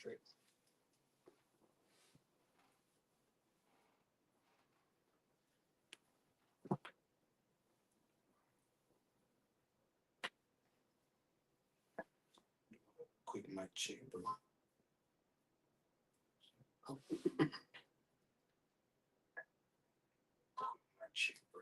straight. Quick mic check, bro. Mic check, bro.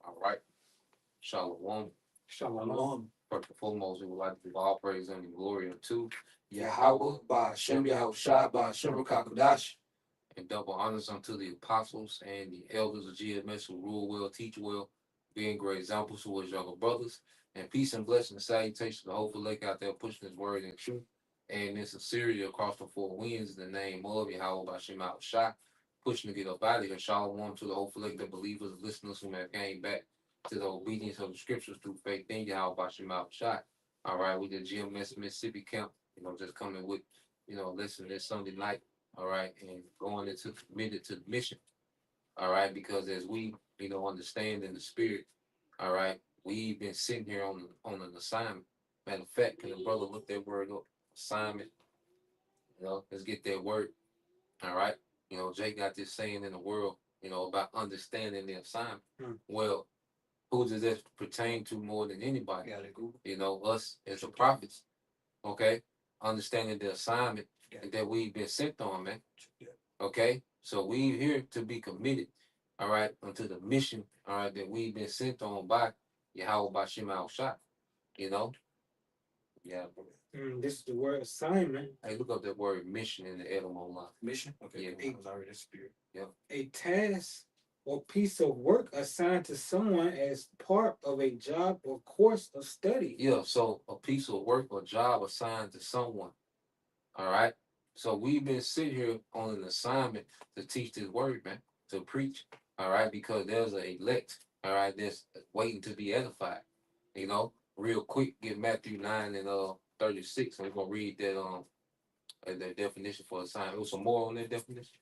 All right. Shalom. Shalom. First and foremost, we would like to give all praise and glory unto Yahweh, Ba'Shem Yahushua, Ba'Shem Rakakadash. and double honors unto the apostles and the elders of GMS who rule well, teach well, being great examples to his younger brothers. And peace and blessing and salutation to the whole lake out there pushing his word in truth and in sincerity across the four winds in the name of Yahweh Ba'Shem Yahushua, pushing to get up out of here. Shalom to the whole lake, the believers, listeners who have came back to the obedience of the scriptures through faith in Yahweh Ba'Shem Yahushua. All right, we did GMS Mississippi camp, just coming with, lesson this Sunday night. All right, and going into committed to the mission. All right, because as we, understand in the spirit, all right, we've been sitting here on an assignment. Matter of fact, can the brother look that word up? Assignment. Let's get that word. All right. Jay got this saying in the world, about understanding the assignment. Well, who does that pertain to more than anybody? Got it, Google. Us as the prophets. Okay, understanding the assignment that we've been sent on, man. Okay, so we here to be committed, all right, unto the mission, all right, that we've been sent on by Yahweh Ba'Shem Al-Shah, you know. Yeah. This is the word assignment. Hey, look up that word mission in the Edomon line. Mission? Okay. Yeah. I was already spirit. Yep. A task or piece of work assigned to someone as part of a job or course of study. Yeah, so a piece of work or job assigned to someone. All right. So we've been sitting here on an assignment to teach this word, man, to preach. All right, because there's a elect, all right, that's waiting to be edified. Real quick, get Matthew 9 and 36, and we're gonna read that definition for assignment. There's some more on that definition.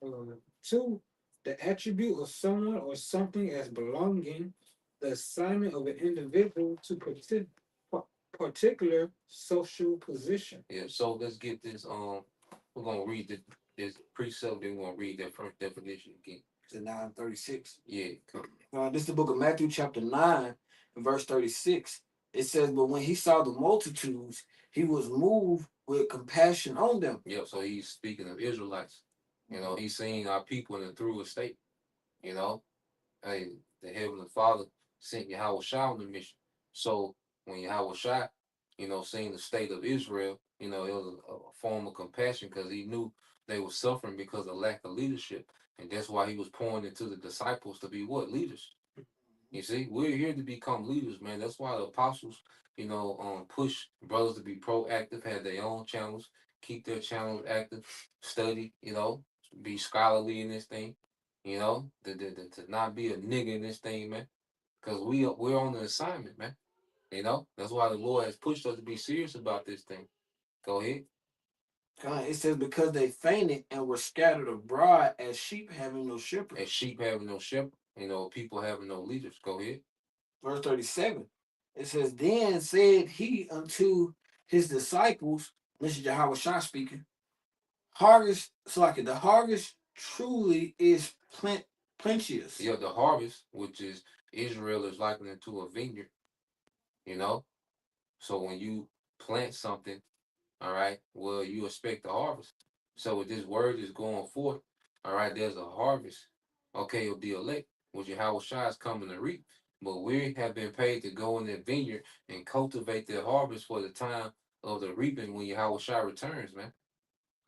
2, the attribute of someone or something as belonging, the assignment of an individual to particular social position. Yeah, so let's get this. We're gonna read this precept, then we're gonna read that first definition again. It's 9:36. Yeah. This is the book of Matthew, chapter 9, and verse 36. It says, but when he saw the multitudes, he was moved with compassion on them. Yep, so he's speaking of Israelites. He's seeing our people in a through state. Hey, the Heavenly Father sent Yahweh Shai on the mission. So when Yahweh Shai, seeing the state of Israel, it was a form of compassion because he knew they were suffering because of lack of leadership. And that's why he was pouring into the disciples to be what? Leaders. You see, we're here to become leaders, man. That's why the apostles, push brothers to be proactive, have their own channels, keep their channels active, study, be scholarly in this thing, to not be a nigga in this thing, man. Because we're on the assignment, man. That's why the Lord has pushed us to be serious about this thing. Go ahead. It says, because they fainted and were scattered abroad as sheep having no shepherd. As sheep having no shepherd, people having no leaders. Go ahead. Verse 37. It says, then said he unto his disciples, this is Yahweh Shah speaking, the harvest truly is plenteous. Yeah, the harvest, which is Israel, is likened to a vineyard. So when you plant something, all right, well, you expect the harvest. So this word is going forth, All right, there's a harvest, okay, of the elect, which Yahweh Shai is coming to reap. But we have been paid to go in that vineyard and cultivate that harvest for the time of the reaping when Yahweh Shai returns, man.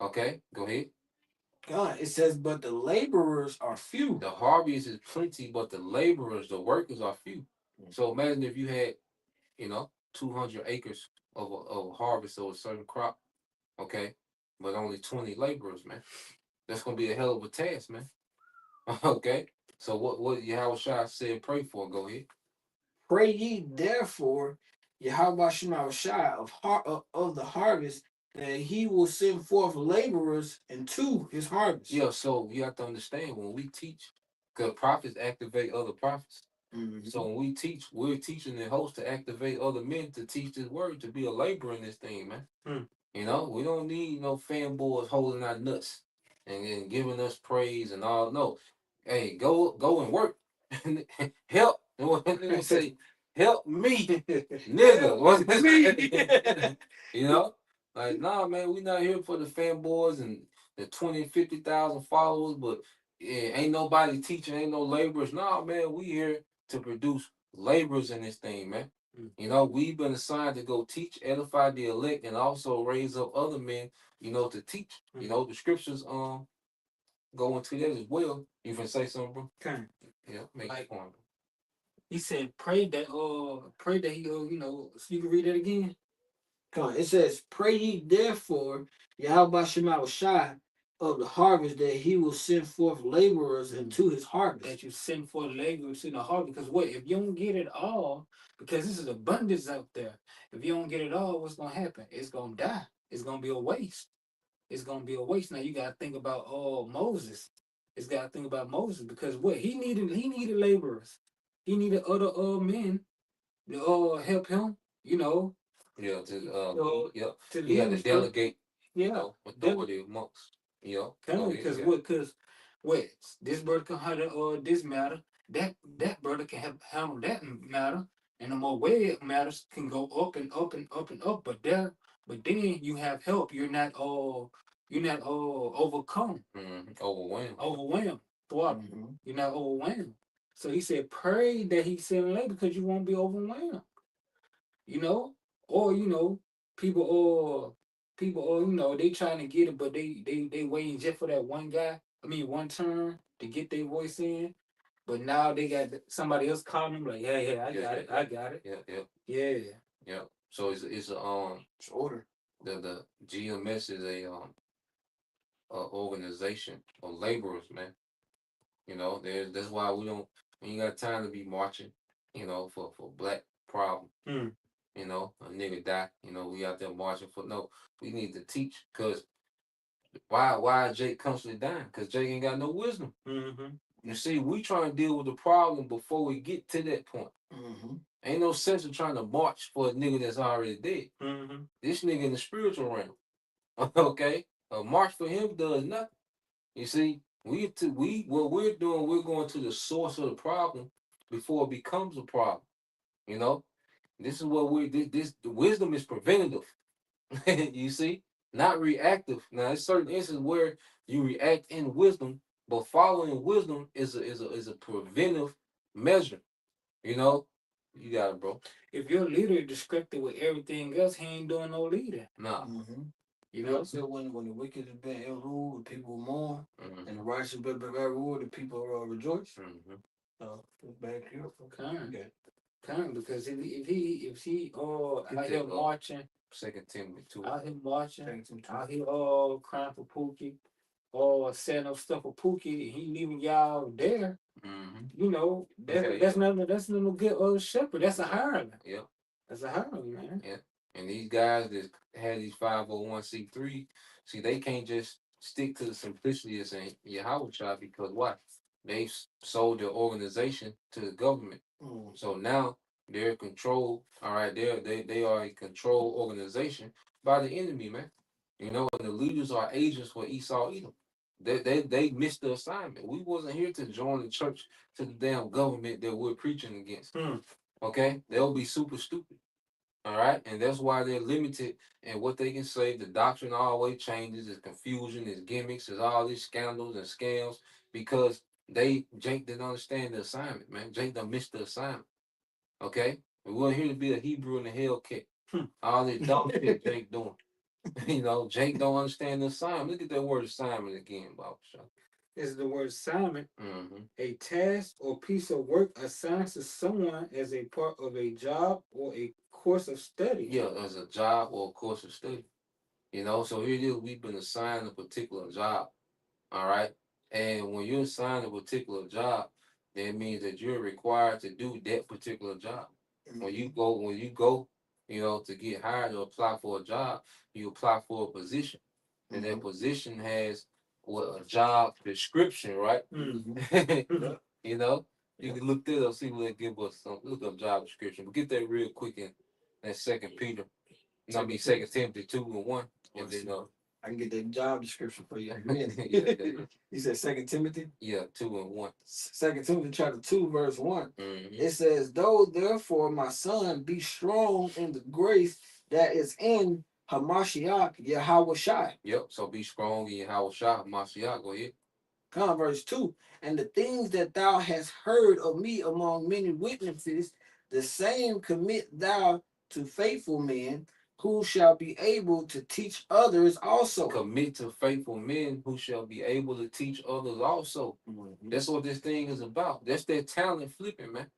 Okay, go ahead. God, it says, but the laborers are few. The harvest is plenty, but the laborers, the workers are few. So imagine if you had, 200 acres of harvest of a certain crop, okay, but only 20 laborers, man. That's gonna be a hell of a task, man. Okay. So what Yahweh Shai said pray for? Go ahead. Pray ye therefore, Yahweh Shema Shai of the harvest, that he will send forth laborers into his harvest. Yeah, so you have to understand when we teach, because prophets activate other prophets. Mhm. So when we teach, we're teaching the host to activate other men to teach this word, to be a laborer in this thing, man. We don't need no fanboys holding our nuts and giving us praise and all. No, hey, go and work, help. They say, help me, nigga. What's me. Like, nah, man, we not here for the fanboys and the 20, 50,000 followers, but ain't nobody teaching, ain't no laborers. Nah, man, we here to produce laborers in this thing, man. We've been assigned to go teach, edify the elect, and also raise up other men, to teach. The scriptures go into that as well. You can say something, bro? Okay. Yeah, make a point. He said, pray that he so you can read it again. Come on, it says, pray ye therefore, Yahweh Shema Shai of the harvest, that he will send forth laborers into his harvest. That you send forth laborers in the harvest. Because what if you don't get it all? Because this is abundance out there. If you don't get it all, what's gonna happen? It's gonna die. It's gonna be a waste. It's gonna be a waste. Now you gotta think about Moses. It's gotta think about Moses because what he needed laborers. He needed other men to help him. Yeah, To he had to lead delegate, Yeah, authority amongst, because what this brother can handle this matter, that brother can handle that matter, and the more way matters can go up and up and up and up. But then you have help. You're not overcome, overwhelmed. Thwart. You're not overwhelmed. So he said, pray that he send labor because you won't be overwhelmed. Or people they trying to get it, but they waiting just for that one guy. I mean, one turn to get their voice in. But now they got somebody else calling them like, hey, I got it. Yeah. So it's order. The GMS is a organization of laborers, man. That's why we ain't got time to be marching, for black problem. A nigga die, we out there marching for no. We need to teach because why Jake constantly dying? Because Jake ain't got no wisdom. You see, we trying to deal with the problem before we get to that point. Ain't no sense in trying to march for a nigga that's already dead. This nigga in the spiritual realm. Okay? A march for him does nothing. You see, what we're doing, we're going to the source of the problem before it becomes a problem. This is what the wisdom is preventative. You see, not reactive. Now, there's certain instances where you react in wisdom, but following wisdom is a preventive measure. You got it, bro. If your leader is distracted with everything else, he ain't doing no leader. Nah. So when the wicked has been ill ruled, the people mourn, and the righteous been ruled, the people rejoice. So it's back here. Because if he out here marching, 2 Timothy 2. Out here marching, out here crying for Pookie, setting up stuff for Pookie, and he leaving y'all there. That's not no good shepherd. That's a hireling. Yeah. That's a hireling, man. Yeah. And these guys that had these 501c3, see, they can't just stick to the simplicity of saying Yahweh Shai because why? They sold their organization to the government. So now they're controlled. All right, they are a controlled organization by the enemy, man. And the leaders are agents for Esau Edom. They missed the assignment. We wasn't here to join the church to the damn government that we're preaching against. Okay, they'll be super stupid. All right, and that's why they're limited in what they can say. The doctrine always changes. There's confusion. There's gimmicks. There's all these scandals and scams because Jake didn't understand the assignment, man. Jake done missed the assignment. Okay, we weren't here to be a Hebrew in the Hellcat. All this dumb shit Jake doing. Jake don't understand the assignment. Look at that word assignment again, Bob. Is the word assignment Mm-hmm. a task or piece of work assigned to someone as a part of a job or a course of study? Yeah, as a job or a course of study. So here it is. We've been assigned a particular job. All right. And when you're assigned a particular job, that means that you're required to do that particular job. When you go, to get hired or apply for a job, you apply for a position. And that position has a job description, right? Mhm. You know, you can look that up, see what they give us. Look up job description. But get that real quick in that Second Peter. Second Timothy 2:1. And then I can get that job description for you in a minute. yeah. You said Second Timothy? Yeah, 2:1. Second Timothy chapter 2, verse 1. Mm-hmm. It says, though therefore my son be strong in the grace that is in Hamashiach Yahweh Shai. Yep. So be strong in Yahweh Shai, Mashiach. Go ahead. Verse 2. And the things that thou hast heard of me among many witnesses, the same commit thou to faithful men who shall be able to teach others also. Commit to faithful men who shall be able to teach others also. Mm-hmm. That's what this thing is about. That's that talent flipping, man.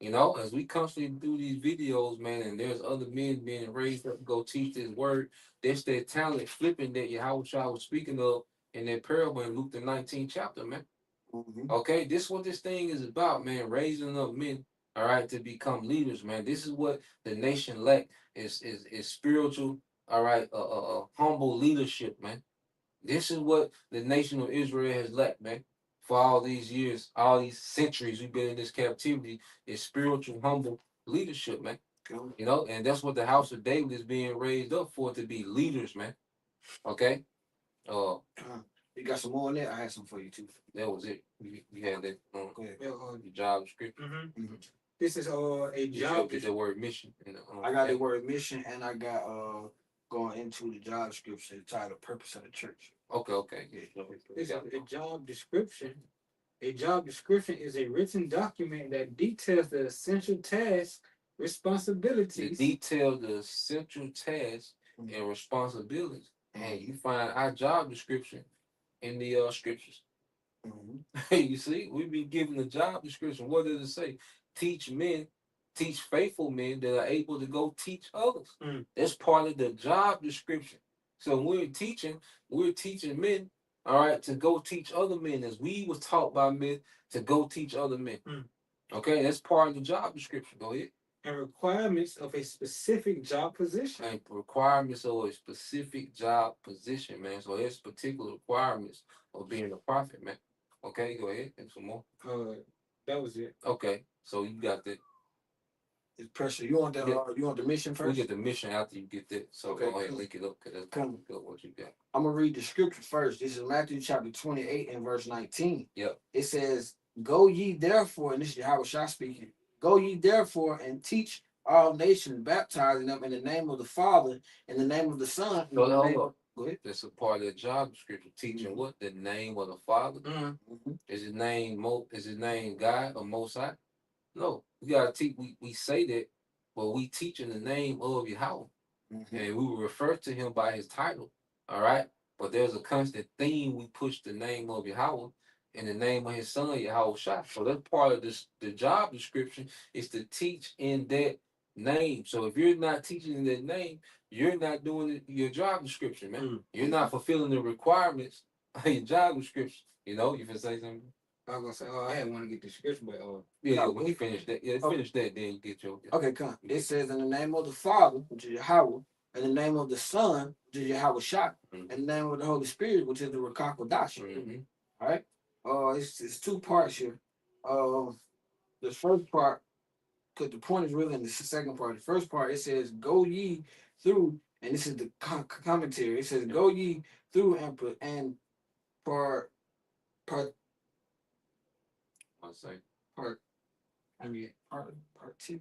As we constantly do these videos, man, and there's other men being raised up to go teach this word, that's that talent flipping that Yahweh Shai was speaking of in that parable in Luke the 19th chapter, man. Mm-hmm. Okay, this is what this thing is about, man. Raising up men, all right, to become leaders, man. This is what the nation lack is spiritual, all right, humble leadership, man. This is what the nation of Israel has lacked, man. For all these years, all these centuries we've been in this captivity, is spiritual, humble leadership, man. And that's what the house of David is being raised up for, to be leaders, man. Okay. You got some more on there? I had some for you too. That was it. You had that Go ahead. the job description. Mm-hmm. This is a You job. get the word mission. I got the word mission, and I got going into the job description, the title, purpose of the church. Okay. This is a job description. A job description is a written document that details the essential tasks, responsibilities. The essential tasks and responsibilities. And you find our job description in the scriptures. You see, we be given the job description. What does it say? Teach faithful men that are able to go teach others. That's part of the job description. So when we're teaching men, all right, to go teach other men as we was taught by men to go teach other men. Okay, that's part of the job description. Go ahead. And requirements of a specific job position. And requirements of a specific job position, man. So there's particular requirements of being a prophet, man. Okay, go ahead. And some more. That was it. Okay, so you got that. It's pressure. You want the mission first? We get the mission after you get that. So Okay, go ahead, link it up, because that's good what you got. I'm gonna read the scripture first. This is Matthew chapter 28 and verse 19. Yep. It says, "Go ye therefore," and this is Yahweh Shai speaking. "Go ye therefore and teach all nations, baptizing them in the name of the Father, in the name of the Son." Go ahead. That's a part of the job description. Teaching what? The name of the Father. Is his name Is his name God or Mosai? No, we gotta teach. We say that, but we teach in the name of Yahweh, and we will refer to him by his title. All right, but there's a constant theme. We push the name of Yahweh in the name of his son Yahweh Shai. So that's part of this. The job description is to teach in that name. So if you're not teaching in that name, you're not doing your job description, man. You're not fulfilling the requirements of your job description. You can say something. I was gonna say, I had want to get the scripture, but when he finished that, finish that, then you get your. Okay, come. It says, in the name of the Father, which is Yahweh, in the name of the Son, which is Yahweh Shai, in the name of the Holy Spirit, which is the Rakakodashi. All right. It's two parts here. The first part, because the point is really in the second part. The first part, it says, "Go ye through," and this is the commentary. It says, "Go ye through and part." I say Part two.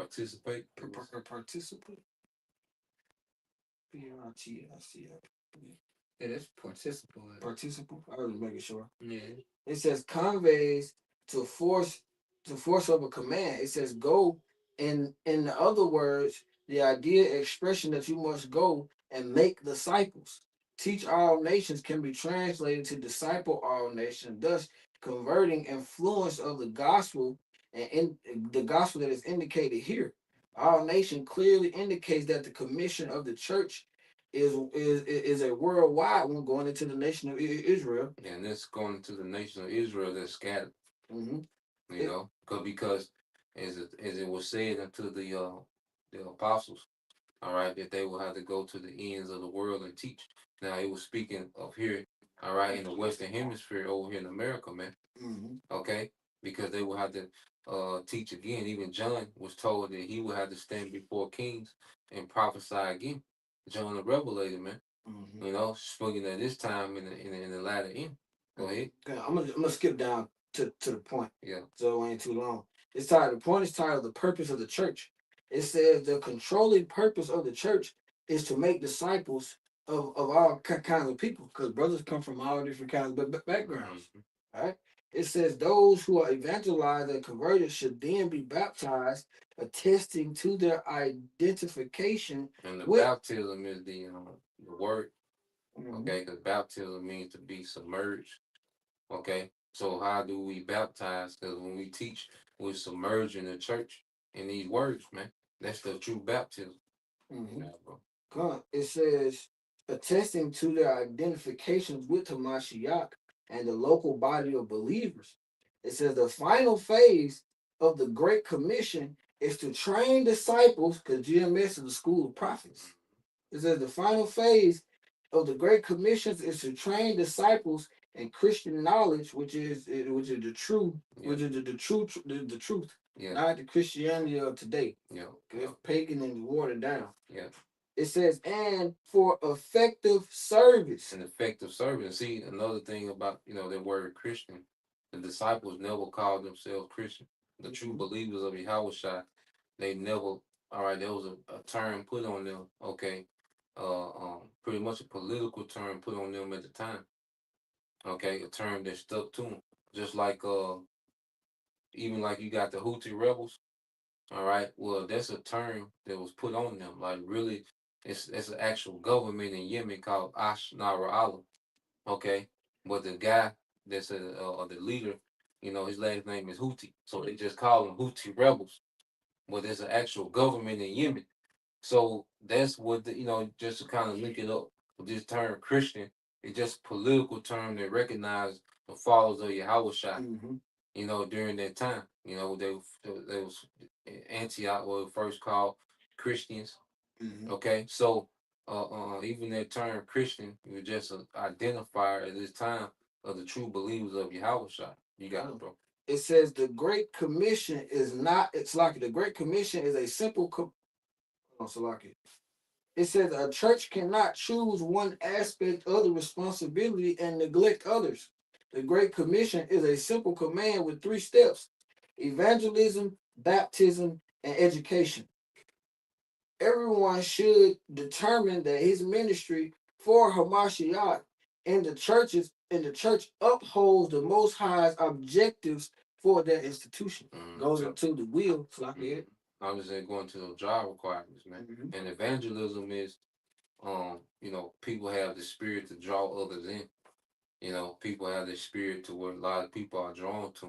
participate. Participate. P-R-T-I-C-I. Yeah, that's participle. Participle. I was making sure. Yeah. It says conveys to force of a command. It says go. In other words, the idea expression that you must go and make disciples. Teach all nations can be translated to disciple all nations, thus converting influence of the gospel and in the gospel that is indicated here. All nation clearly indicates that the commission of the church is a worldwide one going into the nation of Israel. And it's going to the nation of Israel that's scattered. Hmm You know, because as it was said unto the apostles, all right, that they will have to go to the ends of the world and teach. Now it was speaking of here, all right, in the Western Hemisphere over here in America, man. hmm Okay, because they will have to teach again. Even John was told that he would have to stand before kings and prophesy again. John the Revelator, man. hmm You know, speaking at this time in the latter end. Go ahead. Okay, I'm gonna skip down to the point. Yeah. So it ain't too long. It's titled, the point is titled The Purpose of the Church. It says the controlling purpose of the church is to make disciples of all kinds of people, because brothers come from all different kinds of backgrounds. Mhm. All right. It says those who are evangelized and converted should then be baptized, attesting to their identification And the with. baptism is the word. Mhm. Okay, because baptism means to be submerged. Okay, so how do we baptize? Because when we teach, we're submerging the church in these words, man. That's the true baptism. Mhm. Yeah, bro. It says attesting to their identifications with Hamashiach and the local body of believers. It says the final phase of the Great Commission is to train disciples, because GMS is the school of prophets. It says the final phase of the Great Commissions is to train disciples in Christian knowledge, which is the true, Yeah. which is the truth, Yeah, not the Christianity of today. yeah, It's pagan and watered down. yeah. It says, and for effective service. An effective servant. See, another thing about the word Christian, the disciples never called themselves Christian. The true believers of Yahweh, they never. All right, there was a term put on them. Okay, pretty much a political term put on them at the time. Okay, a term that stuck to them, just like even like you got the Houthi rebels. All right, well that's a term that was put on them. Like really, it's an actual government in Yemen called Ashnara Allah. Okay, but the guy that's the leader, his last name is Houthi, so they just call them Houthi rebels. But there's an actual government in Yemen, so that's what just to kind of link it up with this term Christian. It's just a political term that recognize the followers of Yahweh Shai. Mm-hmm. During that time, they was Antioch were first called Christians. Mm-hmm. Okay, so even that term Christian, it was just an identifier at this time of the true believers of Yahweh Shai. You got it, bro. It says the Great Commission is not, it's like the Great Commission is a simple, it says a church cannot choose one aspect of the responsibility and neglect others. The Great Commission is a simple command with 3 steps: evangelism, baptism, and education. Everyone should determine that his ministry for Hamashiach in the church upholds the Most High's objectives for their institution. Goes into the will, I was going to those job requirements, man. Mhm. And evangelism is, people have the spirit to draw others in. People have the spirit to where a lot of people are drawn to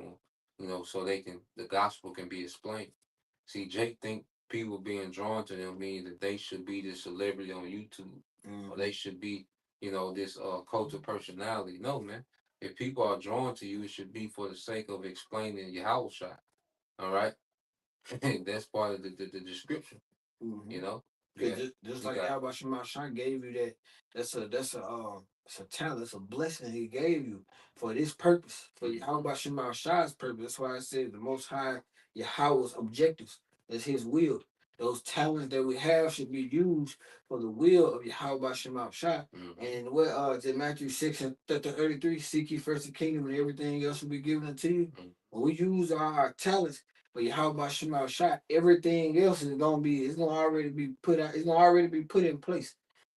them. So the gospel can be explained. See, Jake think people being drawn to them means that they should be this celebrity on YouTube, or they should be, this cult of personality. No, man. If people are drawn to you, it should be for the sake of explaining Yahweh Shai. All right, that's part of the description. Mhm. You know, Because yeah, just you like got it. Albert Shemashah gave you that, it's a talent, it's a blessing he gave you for this purpose, for Mhm. Albert Shemashah's purpose. That's why I said the Most High Yahweh's objectives. That's His will. Those talents that we have should be used for the will of Yahweh Shemashah. Mhm. And what in Matthew 6 and 33, seek ye first the kingdom and everything else will be given unto you. Mhm. When we use our talents, But Yahweh Shema Shah, everything else is gonna be, it's gonna already be put out, it's gonna already be put in place.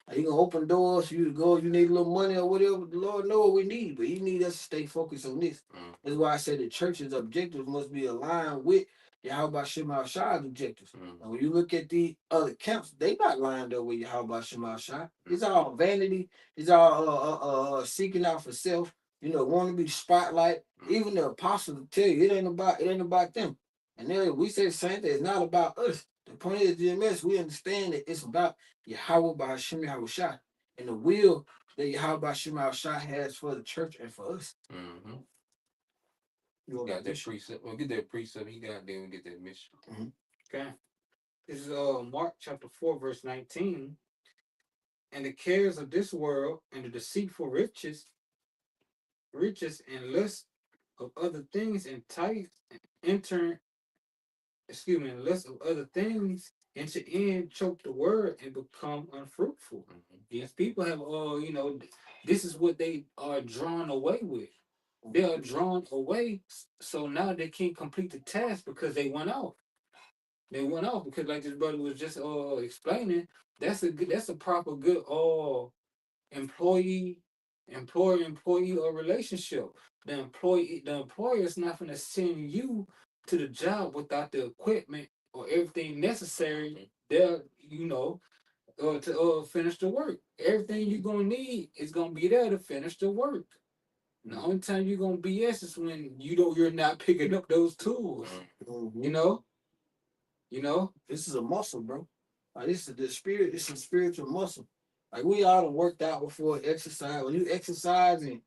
Like, you gonna open doors for you to go, you need a little money or whatever. The Lord know what we need, but He need us to stay focused on this. That's why I said the church's objectives must be aligned with Yahweh Shema Shah's objectives. And when you look at the other camps, they not lined up with Yahweh Shema Shah. It's all vanity. It's all seeking out for self. You know, want to be the spotlight. Even the apostles will tell you it ain't about them. And then we say the same thing. It's not about us. The point is, GMS, we understand that it's about Yahweh by Hashem Yahweh Shah and the will that Yahweh by Hashem Yahweh Shah has for the church and for us. You got that precept. We'll get that precept. You got then we get that mission. Okay. This is Mark chapter 4, verse 19. And the cares of this world and the deceitful riches and lust of other things and lust of other things enter in, choke the word, and become unfruitful. These people have this is what they are drawn away with. They are drawn away, so now they can't complete the task because they went off. They went off because, like this brother was just explaining, that's a proper good employee or relationship. The employer is not going to send you to the job without the equipment or everything necessary there, to finish the work. Everything you're gonna need is gonna be there to finish the work. The only time you're gonna BS is when you're not picking up those tools. You know. This is a muscle, bro. Like, this is the spirit. This is spiritual muscle. Like, we all done worked out before exercise. When you exercise and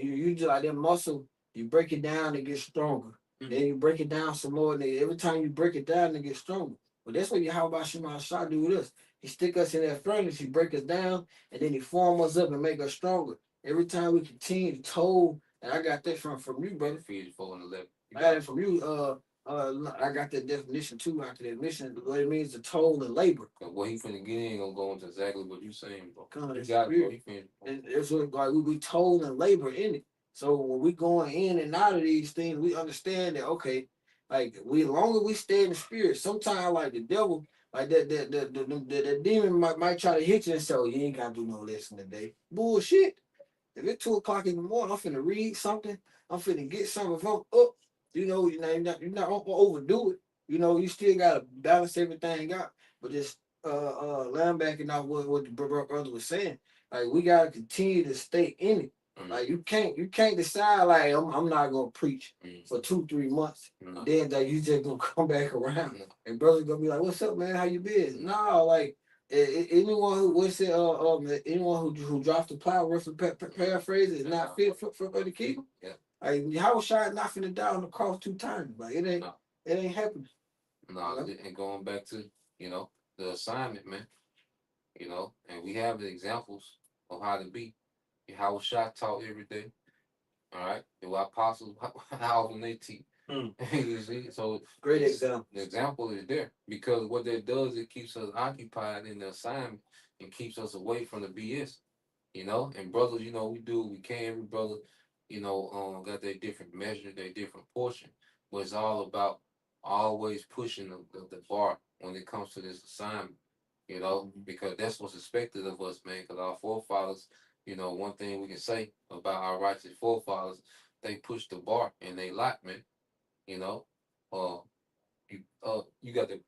you just like that muscle, you break it down and get stronger. Then you break it down some more. And every time you break it down, it gets stronger. But that's what Yahweh Shema Shah do with us. He stick us in that furnace, he break us down, and then he form us up and make us stronger. Every time we continue to toll, and I got that from you, brother. Ephesians 4 and 11. I got it from you. I got that definition too after that mission. What it means to toll and labor. What he finna get in gonna go into exactly what you saying, bro. God, You got it, bro. He finna, and it's like we toll and labor in it. So when we going in and out of these things, we understand that okay, like we longer we stay in the spirit. Sometimes like the devil, like the demon might try to hit you and say, oh, you ain't gotta do no lesson today. Bullshit. If it's 2 o'clock in the morning, I'm finna read something. I'm finna get something. If I'm up, you're not gonna overdo it. You still gotta balance everything out. But just linebacking off what the brother was saying. Like we gotta continue to stay in it. Like you can't decide like I'm not gonna preach for 2-3 months. Then that you just gonna come back around. And brother's gonna be like, what's up, man? How you been? No, like anyone who drops the plow, paraphrase is not fit for the kingdom. Yeah. Like how was Shai not finna die on the cross 2 times? Like it ain't happening. No, and going back to the assignment, man. And we have the examples of how to be. How Shai taught every day. All right, the apostles, how often they teach. You see, so great example. The example is there because what that does, it keeps us occupied in the assignment and keeps us away from the BS. And brothers, we do what we can. Every brother, got their different measure, their different portion. But it's all about always pushing the bar when it comes to this assignment. Because that's what's expected of us, man. Because our forefathers, one thing we can say about our righteous forefathers, they pushed the bar and they locked, man. You got the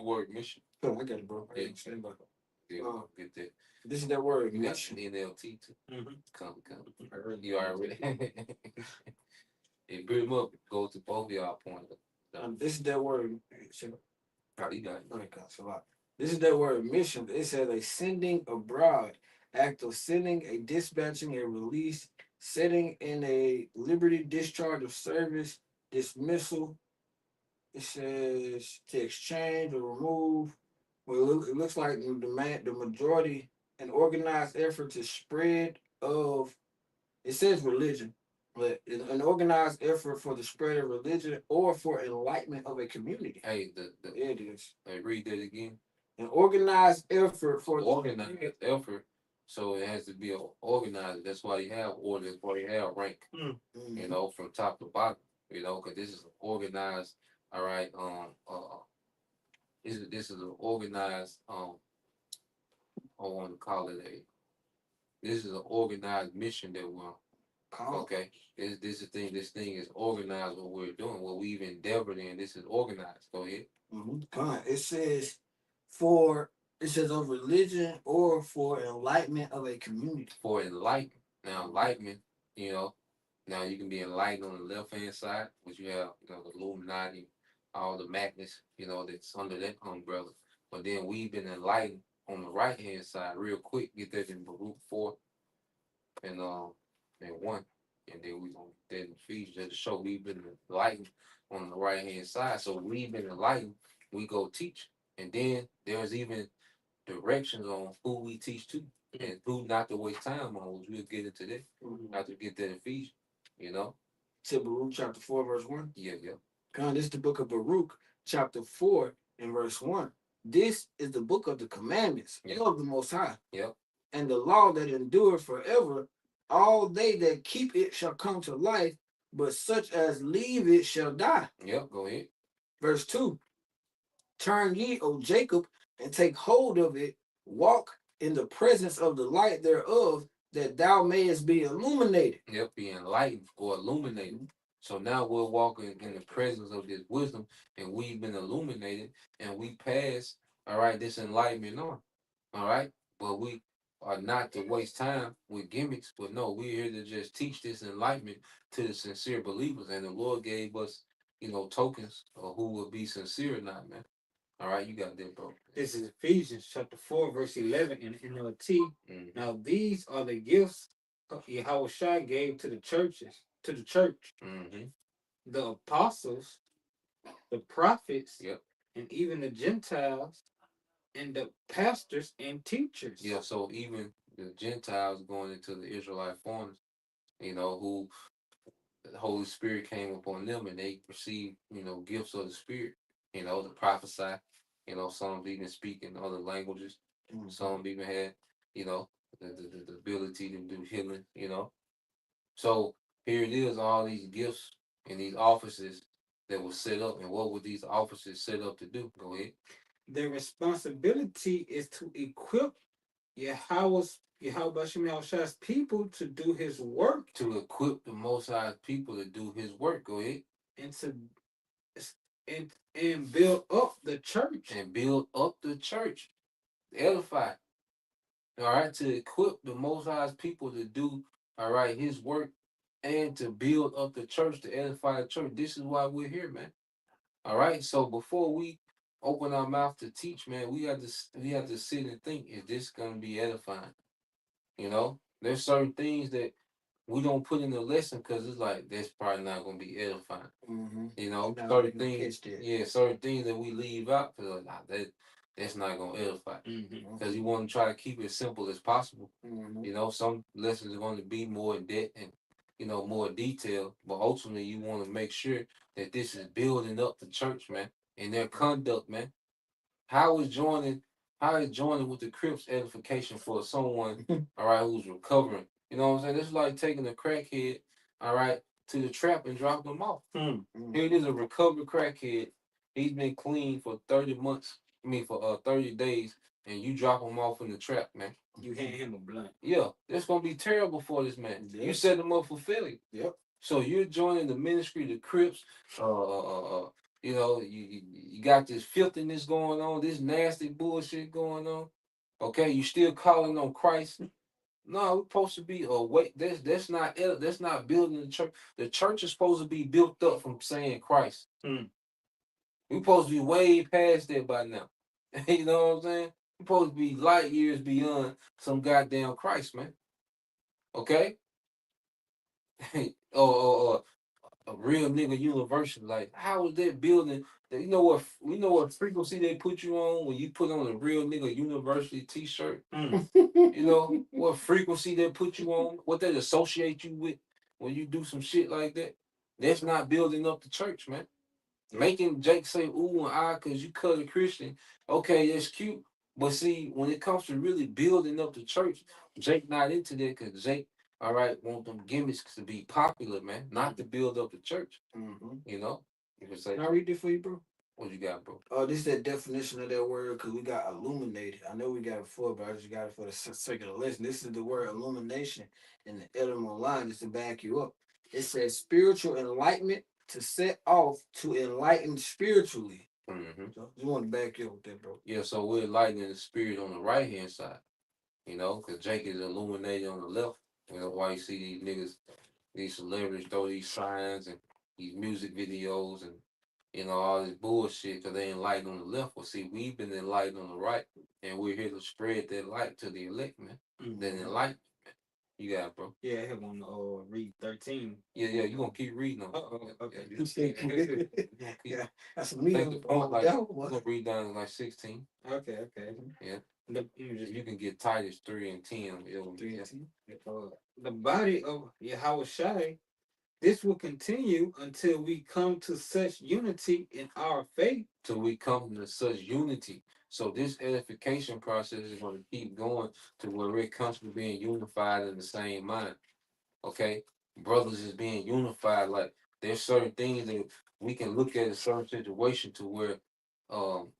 word mission. Oh, I got it, bro. Yeah. Get that. This is that word. You got mission. the NLT too. Come. You already. It build them up. Go to both of y'all points. This is that word. Oh, you got it. Okay, so this is that word mission. It says a sending abroad, act of sending, a dispatching, a release, setting in a liberty, discharge of service, dismissal. It says to exchange or remove. Well, it looks like the majority, an organized effort to spread of. It says religion, but an organized effort for the spread of religion or for enlightenment of a community. Hey, it is. Hey, read that again. An organized effort for organized effort. So it has to be organized. That's why you have order. That's why you have rank. From top to bottom. Because this is an organized All right. This is an organized I want to call it a. This is an organized mission that we're on. Okay. This is thing. This thing is organized. What we're doing. What we've endeavored in. This is organized. Go ahead. It says for it says of religion or for enlightenment of a community. For enlightenment. Now enlightenment. You know. Now you can be enlightened on the left hand side, which you have, the Illuminati, all the madness, that's under that umbrella. But then we've been enlightened on the right hand side, real quick. Get that in Baruch 4 and 1. And then we gonna get that in Ephesians just to show we've been enlightened on the right hand side. So we've been enlightened, we go teach. And then there's even directions on who we teach to and who not to waste time on, which we'll get into that. After we get that in Ephesians. To Baruch chapter 4, verse 1. Yeah. This is the book of Baruch, chapter 4, and verse 1. This is the book of the commandments of the Most High. Yep. And the law that endureth forever. All they that keep it shall come to life, but such as leave it shall die. Yep, go ahead. Verse 2. Turn ye, O Jacob, and take hold of it. Walk in the presence of the light thereof, that thou mayest be illuminated. Yep, be enlightened or illuminated. So now we're walking in the presence of this wisdom, and we've been illuminated, and we pass, all right, this enlightenment on. All right? But we are not to waste time with gimmicks, but no, we're here to just teach this enlightenment to the sincere believers. And the Lord gave us, tokens of who will be sincere or not, man. All right, you got that, bro. This is Ephesians chapter 4, verse 11 in NLT. Now these are the gifts Yahushua gave to the church, the apostles, the prophets, and even the Gentiles, and the pastors and teachers. Yeah, so even the Gentiles going into the Israelite foreigners, who the Holy Spirit came upon them and they received, gifts of the Spirit, to prophesy. Some even speak in other languages. Some even had, the ability to do healing, So here it is, all these gifts and these offices that were set up. And what were these offices set up to do? Go ahead. Their responsibility is to equip Yahweh's people to do his work. To equip the Most High's people to do his work. Go ahead. And build up the church. And build up the church. Edify. All right. To equip the Most High's people to do, all right, his work and to build up the church, to edify the church. This is why we're here, man. All right. So before we open our mouth to teach, man, we have to sit and think, is this gonna be edifying? There's certain things that we don't put in the lesson because it's like that's probably not gonna be edifying. Certain things, certain things that we leave out because that's not gonna edify. Because you want to try to keep it as simple as possible. Some lessons are going to be more in depth and more detailed, but ultimately you want to make sure that this is building up the church, man, and their conduct, man. How is joining with the Crips edification for someone, all right, who's recovering? You know what I'm saying? It's like taking a crackhead, all right, to the trap and dropping them off. Here it is, a recovered crackhead. He's been clean for 30 months. For 30 days, and you drop him off in the trap, man. You hand him a blunt. Yeah, that's gonna be terrible for this man. Yes. You set him up for failure. Yep. So you're joining the ministry, the Crips. You got this filthiness going on, this nasty bullshit going on. Okay, you still calling on Christ? No, we're supposed to be wait. That's not building the church. The church is supposed to be built up from saying Christ. We're supposed to be way past that by now. You know what I'm saying? We're supposed to be light years beyond some goddamn Christ, man. Okay? Or a real nigga university. Like, how is that building? We know what frequency they put you on when you put on a real nigga university t-shirt. What frequency they put you on, what they associate you with when you do some shit like that. That's not building up the church, man. Making Jake say ooh and ah because you cut a Christian, okay, that's cute. But see, when it comes to really building up the church, Jake not into that because Jake, all right, want them gimmicks to be popular, man, not to build up the church. You can say Can I read this for you, bro? what you got, bro. Oh, this is that definition of that word because we got illuminated. I know we got it before, but I just got it for the sake of the lesson. This is the word illumination in the etymological line just to back you up. It says spiritual enlightenment to set off to enlighten spiritually. So just want to back you up with that, bro. Yeah, so we're enlightening the spirit on the right hand side, you know, because Jake is illuminated on the left. You know, why you see these niggas, these celebrities throw these signs and these music videos and, you know, all this bullshit because they enlightened on the left. Well, see, we've been enlightened on the right, and we're here to spread that light to the elect, man. That enlightenment. You got it, bro. Yeah, I have on read 13. Yeah, you're going to keep reading them. Okay. Yeah, that's me. Make the point like, Yeah, we're going to read down to like 16. Okay. Yeah. Just You can get Titus 3 and 10. It'll, 3 yeah. and 10. the body of Yahweh Shai, this will continue until we come to such unity in our faith. Till we come to such unity. So this edification process is going to keep going to where we're constantly being unified in the same mind. Okay, brothers is being unified. Like there's certain things that we can look at a certain situation to where um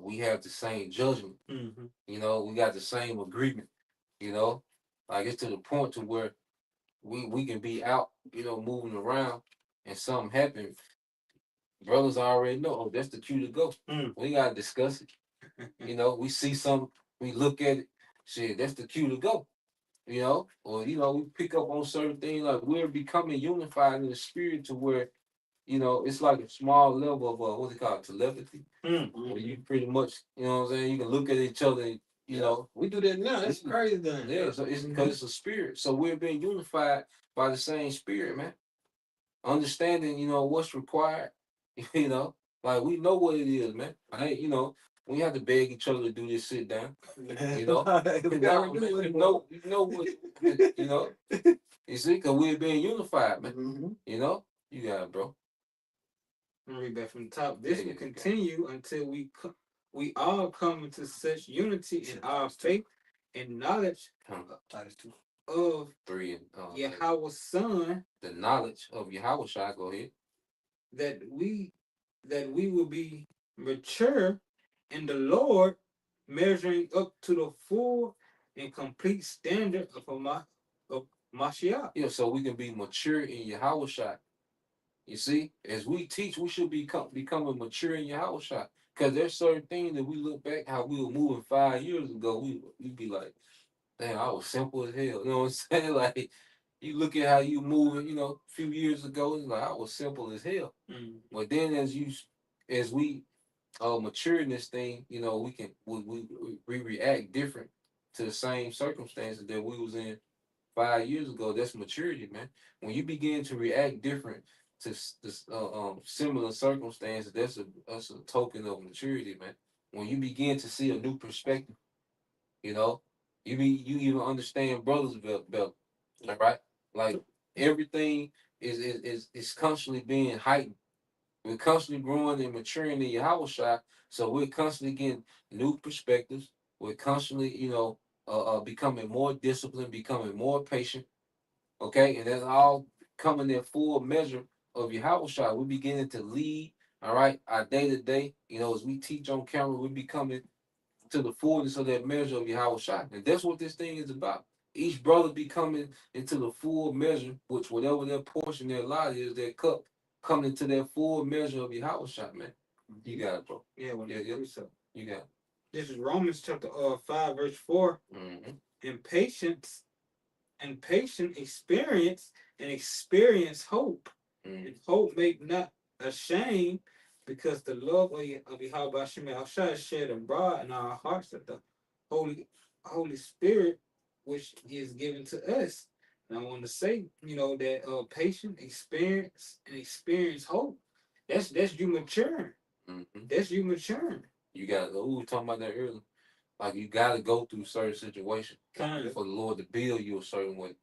we have the same judgment. You know, we got the same agreement. You know, like it's to the point to where we can be out, you know, moving around, and something happen. Brothers already know. Oh, that's the cue to go. We gotta discuss it. You know, we see something, we look at it. Shit, that's the cue to go. You know, or you know, we pick up on certain things like we're becoming unified in the spirit to where, you know, it's like a small level of what's it called, telepathy. Where you pretty much, you know what I'm saying, you can look at each other and, you know, We do that now. That's crazy. Then. yeah, so it's because it's a spirit. So we're being unified by the same spirit, man. Understanding, you know, what's required, you know, like we know what it is, man. I ain't, you know, we have to beg each other to do this sit down, you know. You know what, you know. You see, because we're being unified, man. You know, you got it, bro. Let me read back from the top. This will continue until we all come into such unity in our faith and knowledge Titus 2. of 3 and Yahweh's Son, the knowledge of Yahweh Shai. Go ahead. that we will be mature in the Lord, measuring up to the full and complete standard of Mashiach. Yeah, so we can be mature in Yahweh Shai. You see, as we teach, we should be becoming mature in Yahweh Shai. Because there's certain things that we look back how we were moving 5 years ago. We'd be like, damn, I was simple as hell. You know what I'm saying? Like, you look at how you moving, you know, a few years ago, it's like I was simple as hell. But then as we mature in this thing, you know, we react different to the same circumstances that we was in 5 years ago. That's maturity, man. When you begin to react different to similar circumstances, that's a token of maturity, man. When you begin to see a new perspective, you know, you even understand brothers better, right? Like everything is constantly being heightened. We're constantly growing and maturing in Yahweh Shai, so we're constantly getting new perspectives. We're constantly, you know, becoming more disciplined, becoming more patient. Okay, and that's all coming in full measure of Yahweh Shai. We're beginning to lead. All right, our day to day. You know, as we teach on camera, we're becoming to the fullness of that measure of Yahweh Shai. And that's what this thing is about. Each brother becoming into the full measure, which whatever their portion, their lot is, their cup, coming into that full measure of Yahweh Shai, man. You got it, bro. Yeah, so. You got it. This is Romans chapter 5, verse 4. And patience and patient experience and experience hope. And hope make not ashamed, because the love of Yahweh Shai is shed abroad in our hearts, that the Holy Spirit, which is given to us. And I want to say, you know, that patient experience and experience hope. That's you maturing. That's you maturing. You got. We were talking about that earlier. Like you got to go through certain situations for the Lord to build you a certain way,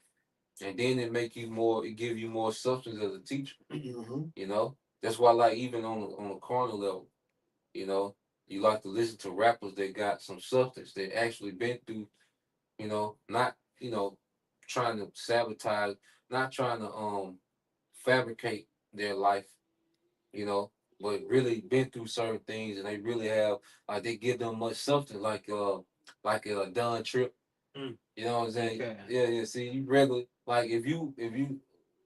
and then it make you more. It give you more substance as a teacher. You know, that's why, like, even on a carnal level, you know, you like to listen to rappers that got some substance, that actually been through. You know, not, you know, trying to sabotage, not trying to fabricate their life. you know, but really been through certain things, and they really have like they give them much something like a Don Trip. Mm. You know what I'm saying? Okay. Yeah, yeah. See, you regular like if you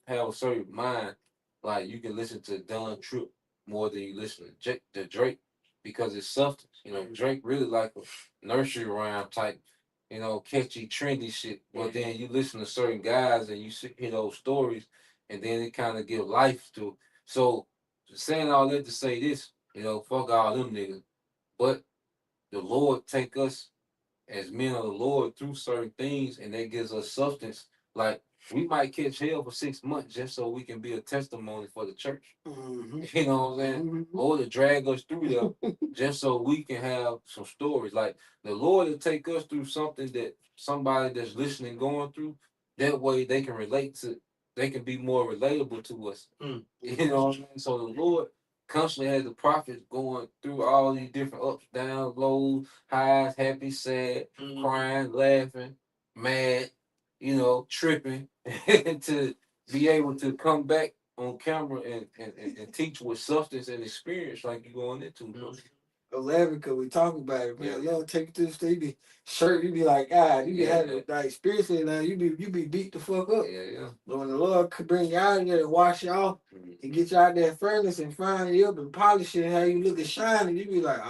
have a certain mind, like you can listen to Don Trip more than you listen to Drake because it's substance. You know, Mhm. Drake really like a nursery rhyme type, catchy, trendy shit. But then you listen to certain guys and you hear those stories, and then it kind of give life to. So saying all that to say this, fuck all them niggas. But the Lord take us as men of the Lord through certain things, and that gives us substance. Like we might catch hell for 6 months just so we can be a testimony for the church. Mm-hmm. You know what I'm saying? Mm-hmm. Or to drag us through there just so we can have some stories. Like the Lord will take us through something that somebody that's listening going through. That way they can relate to. They can be more relatable to us. Mm. You know what I mean? So the Lord constantly has the prophets going through all these different ups, downs, lows, highs, happy, sad, crying, laughing, mad, tripping, to be able to come back on camera and teach with substance and experience like you're going into, bro. 11 because we talk about it, man. Yeah. Lord, take you to the state, be shirt, you be like, God, you be Yeah, having like spiritually now, you be beat the fuck up. Yeah, yeah. But when the Lord could bring you out there and wash you off and get you out there furnace and find you up and polish it, how you look and shine, and you be like,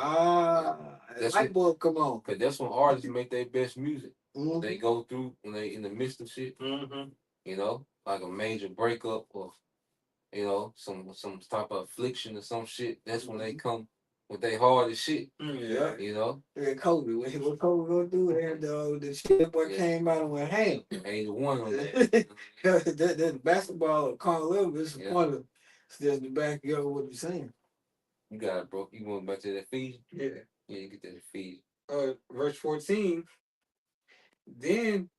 That's light bulb come on. Cause that's when artists make their best music. Mhm. They go through when they in the midst of shit, like a major breakup or some type of affliction or some shit. That's when they come with their hardest shit. Yeah. You know, Yeah, Kobe. What Kobe gonna do? And the shit boy Yeah. came out and went ham. 81 on that. that basketball Carl Lewis is Yeah. point of still the back of what you're saying. You got it, bro. You going back to that feed? Yeah. Yeah, you get that feed. Verse 14. Then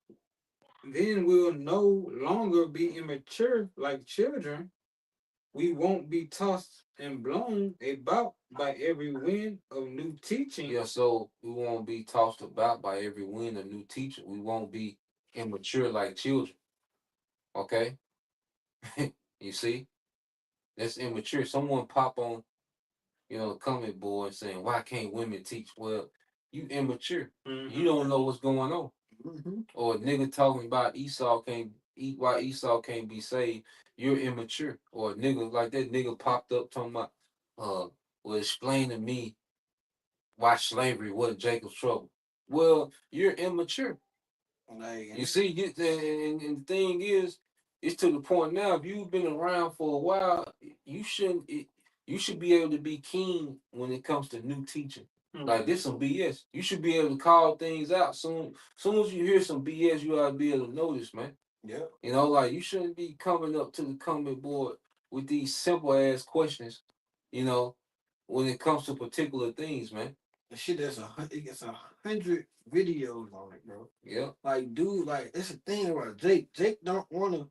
we'll no longer be immature like children. We won't be tossed and blown about by every wind of new teaching. Yeah, so we won't be tossed about by every wind of new teaching. We won't be immature like children. Okay? You see? That's immature. Someone pop on, the comment board saying, why can't women teach? Well, you immature. You don't know what's going on. Mm-hmm. Or a nigga talking about Esau can't eat why Esau can't be saved. You're immature. Or a nigga like that nigga popped up talking about, well, explain to me why slavery wasn't Jacob's trouble. Well, you're immature. You see, and the thing is, it's to the point now. If you've been around for a while, you shouldn't. You should be able to be keen when it comes to new teaching. Like this some BS. You should be able to call things out soon as you hear some BS, you ought to be able to notice, man. Yeah. Like you shouldn't be coming up to the comment board with these simple ass questions. When it comes to particular things, man. The shit it gets 100 videos on it, bro. Yeah. Like, dude, like it's a thing about Jake. Jake don't wanna.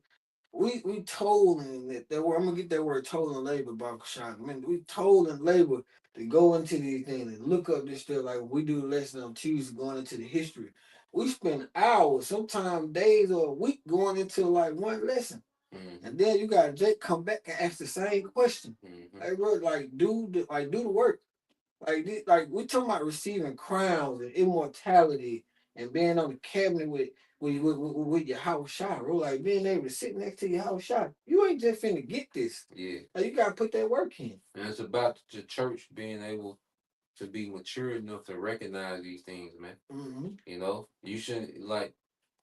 We told him that word. I'm gonna get that word told and labor, Bob Shot. Man, we told him labor to go into these things and look up this stuff like we do the lesson on Tuesday going into the history. We spend hours, sometimes days or a week going into like one lesson. Mm-hmm. And then you got Jake come back and ask the same question. Mm-hmm. Like, bro, do the work. Like we talking about receiving crowns and immortality and being on the cabinet with your house shot, bro. Like being able to sit next to your house shot. You ain't just finna get this. Yeah. Like, you gotta put that work in. And it's about the church being able to be mature enough to recognize these things, man. Mm-hmm. You shouldn't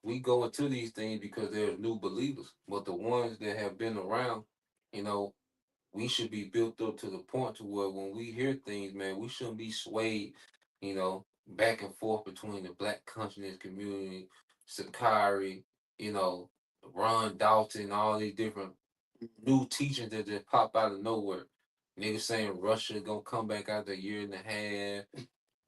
we go into these things because they're new believers, but the ones that have been around, you know, we should be built up to the point to where when we hear things, man, we shouldn't be swayed, back and forth between the Black consciousness community, Sakari, Ron Dalton, all these different new teachings that just pop out of nowhere. Niggas saying Russia gonna come back after a year and a half.